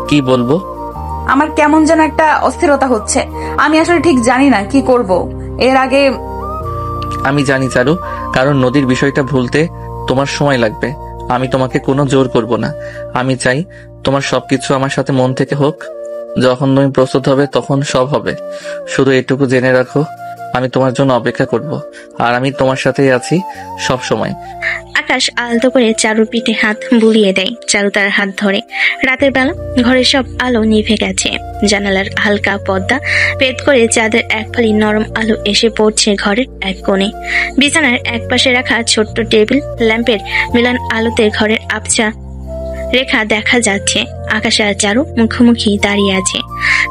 Speaker 2: কি বলবো?
Speaker 1: আমার কেমন যেন একটা অস্থিরতা হচ্ছে, আমি আসলে ঠিক জানি না কি করব। এর আগে
Speaker 2: আমি জানি চারু, কারণ নদীর বিষয়টা ভুলতে তোমার সময় লাগবে। আমি তোমাকে কোনো জোর করব না। আমি চাই তোমার সবকিছু আমার সাথে মন থেকে হোক। যখন তুমি প্রস্তুত হবে তখন সব হবে। শুধু এটুকু জেনে রাখো, আমি তোমার জন্য অপেক্ষা করব, আর আমি তোমার সাথেই আছি সব সময়।
Speaker 3: আকাশ আলতো করে চারুর পিঠে হাত বুলিয়ে দেয়। চারু তার হাত ধরে। রাতের বেলা ঘরের সব আলো নিভে গেছে। জানালার হালকা পর্দা ভেদ করে চাঁদের এক ফালি নরম আলো এসে পড়ছে ঘরের এক কোণে। বিছানার এক পাশে রাখা ছোট্ট টেবিল ল্যাম্পের মিলান আলোতে ঘরের আবছা রেখা দেখা যাচ্ছে। আকাশ আর চারু মুখোমুখি দাঁড়িয়ে আছে।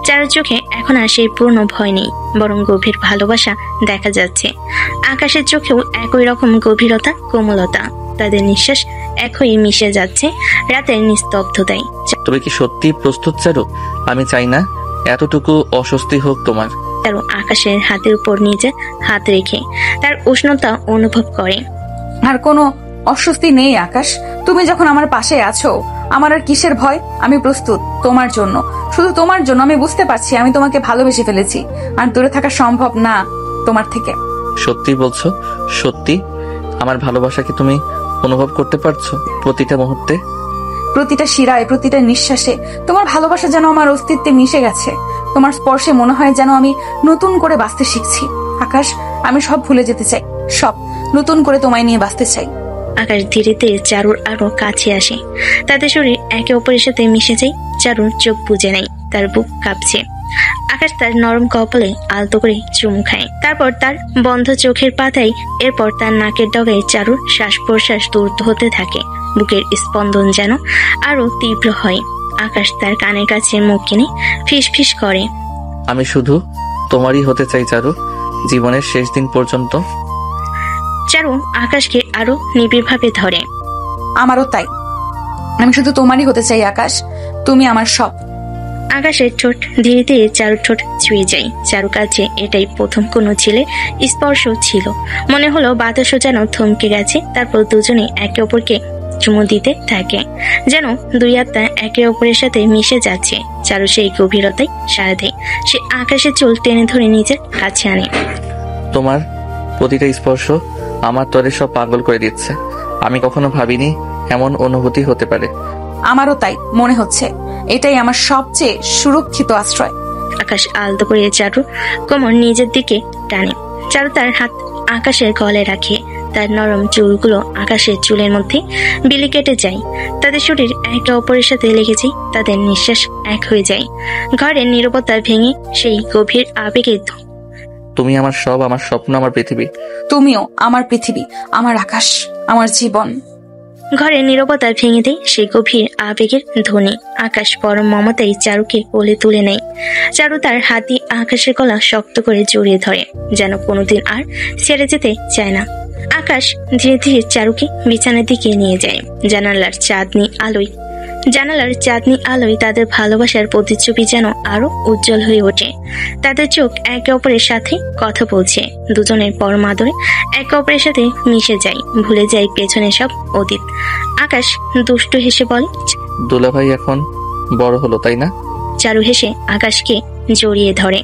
Speaker 3: চারুর চোখে এখন আর সেই পুরনো ভয় নেই, বরং গভীর ভালোবাসা দেখা যাচ্ছে। আকাশের চোখেও একই রকম গভীরতা, কোমলতা। তাদের নিঃশ্বাস এক হয়ে মিশে যাচ্ছে রাতের নিস্তব্ধতায়।
Speaker 2: তবে কি সত্যি প্রস্তুত চারু? আমি চাই না এতটুকু অস্বস্তি হোক তোমার।
Speaker 3: চারু আকাশের হাতের উপর নিজের হাত রেখে তার উষ্ণতা অনুভব করে।
Speaker 1: আর কোনো অস্বস্তি নেই আকাশ, তুমি যখন আমার পাশে আছো আমার আর কিসের ভয়? আমি প্রস্তুত তোমার জন্য, শুধু তোমার জন্য। আমি বুঝতে পারছি আমি তোমাকে ভালোবেসে ফেলেছি, আর দূরে থাকা সম্ভব না তোমার থেকে।
Speaker 2: সত্যি বলছো? সত্যি? আমার ভালোবাসা কি তুমি অনুভব করতে পারছো প্রতিটা মুহূর্তে?
Speaker 1: প্রতিটা শিরায়, প্রতিটা নিঃশ্বাসে তোমার ভালোবাসা যেন আমার অস্তিত্বে মিশে গেছে। তোমার স্পর্শে মনে হয় যেন আমি নতুন করে বাঁচতে শিখছি। আকাশ, আমি সব ভুলে যেতে চাই, সব নতুন করে তোমায় নিয়ে বাঁচতে চাই।
Speaker 3: আকাশ ধীরে ধীরে চারুর আরো কাছে আসে। তাদের শরীর একে অপরের সাথে মিশে যায়। চারুর চোখ বুজে নেয়, তার বুক কাঁপছে। আকাশ তার নরম কপালে আলতো করে চুমু খায়। তারপর তার বন্ধ চোখের পাতায়, এরপর তার নাকের ডগায় চারুর শ্বাস প্রশ্বাস দ্রুত হতে থাকে। বুকের স্পন্দন যেন আরো তীব্র হয়। আকাশ তার কানের কাছে মুখ কিনে ফিস ফিস করে,
Speaker 2: আমি শুধু তোমারই হতে চাই চারু, জীবনের শেষ দিন পর্যন্ত।
Speaker 3: চারু আকাশকে আরো নিবিড়ভাবে ধরে।
Speaker 1: আমারও তাই, আমি শুধু তোমারই হতে চাই আকাশ, তুমি আমার সব।
Speaker 3: আকাশের ঠোঁট ধীরে ধীরে চারুর ঠোঁট ছুঁয়ে যায়। চারু কাছে এটাই প্রথম কোনো ছেলে স্পর্শ ছিল। মনে হলো বাতাসও যেন থমকে গেছে। তারপর দুজনে একে অপরকে চুমু দিতে থাকে, যেন দুই আত্মা একে অপরের সাথে মিশে যাচ্ছে। চারু সেই গভীরতায় সাড়া দেয়। সে আকাশের চুল টেনে ধরে নিজের কাছে আনে।
Speaker 2: তোমার প্রতিটা স্পর্শ আমার তরে সব পাগল করে দিচ্ছে। আমি কখনো ভাবিনি এমন অনুভূতি হতে পারে।
Speaker 1: আমারও তাই মনে হচ্ছে, এটাই আমার সবচেয়ে সুরক্ষিত আশ্রয়।
Speaker 3: আকাশ আলতো করে চারু কোমর নিজের দিকে টানে। চারু তার হাত আকাশের গলায় রাখে। তার নরম চুলগুলো আকাশের চুলের মধ্যে বিলি কেটে যায়। তাদের শরীর একে অপরের সাথে লেগে যায়। তাদের নিঃশ্বাস এক হয়ে যায়। ঘরের নীরবতা ভেঙে সেই গভীর আবেগে।
Speaker 2: তুমি আমার সব, আমার স্বপ্ন, আমার পৃথিবী।
Speaker 1: তুমিও আমার পৃথিবী, আমার আকাশ, আমার জীবন।
Speaker 3: ঘরের নীরবতা ভেঙে দেয় সেই গভীর আবেগের ধ্বনি। আকাশ পরম মমতায় চারুকে কোলে তুলে নেয়। চারু তার হাত দিয়ে আকাশের গলা শক্ত করে জড়িয়ে ধরে, যেন কোনোদিন আর ছেড়ে যেতে চায় না। আকাশ ধীরে ধীরে চারুকে বিছানার দিকে নিয়ে যায়। জানালার চাঁদনি আলোয় তাদের ভালোবাসার প্রতিচ্ছবি যেন আরো উজ্জ্বল হয়ে ওঠে। তাদের চোখ একে অপরের সাথে কথা বলছে। দুজনের পরম আদরে একে অপরের সাথে মিশে যায়, ভুলে যায় পেছনে সব অতীত। আকাশ দুষ্টু হেসে বলে,
Speaker 2: দুলাভাই এখন বড় হলো তাই না?
Speaker 3: চারু হেসে আকাশকে জড়িয়ে ধরে।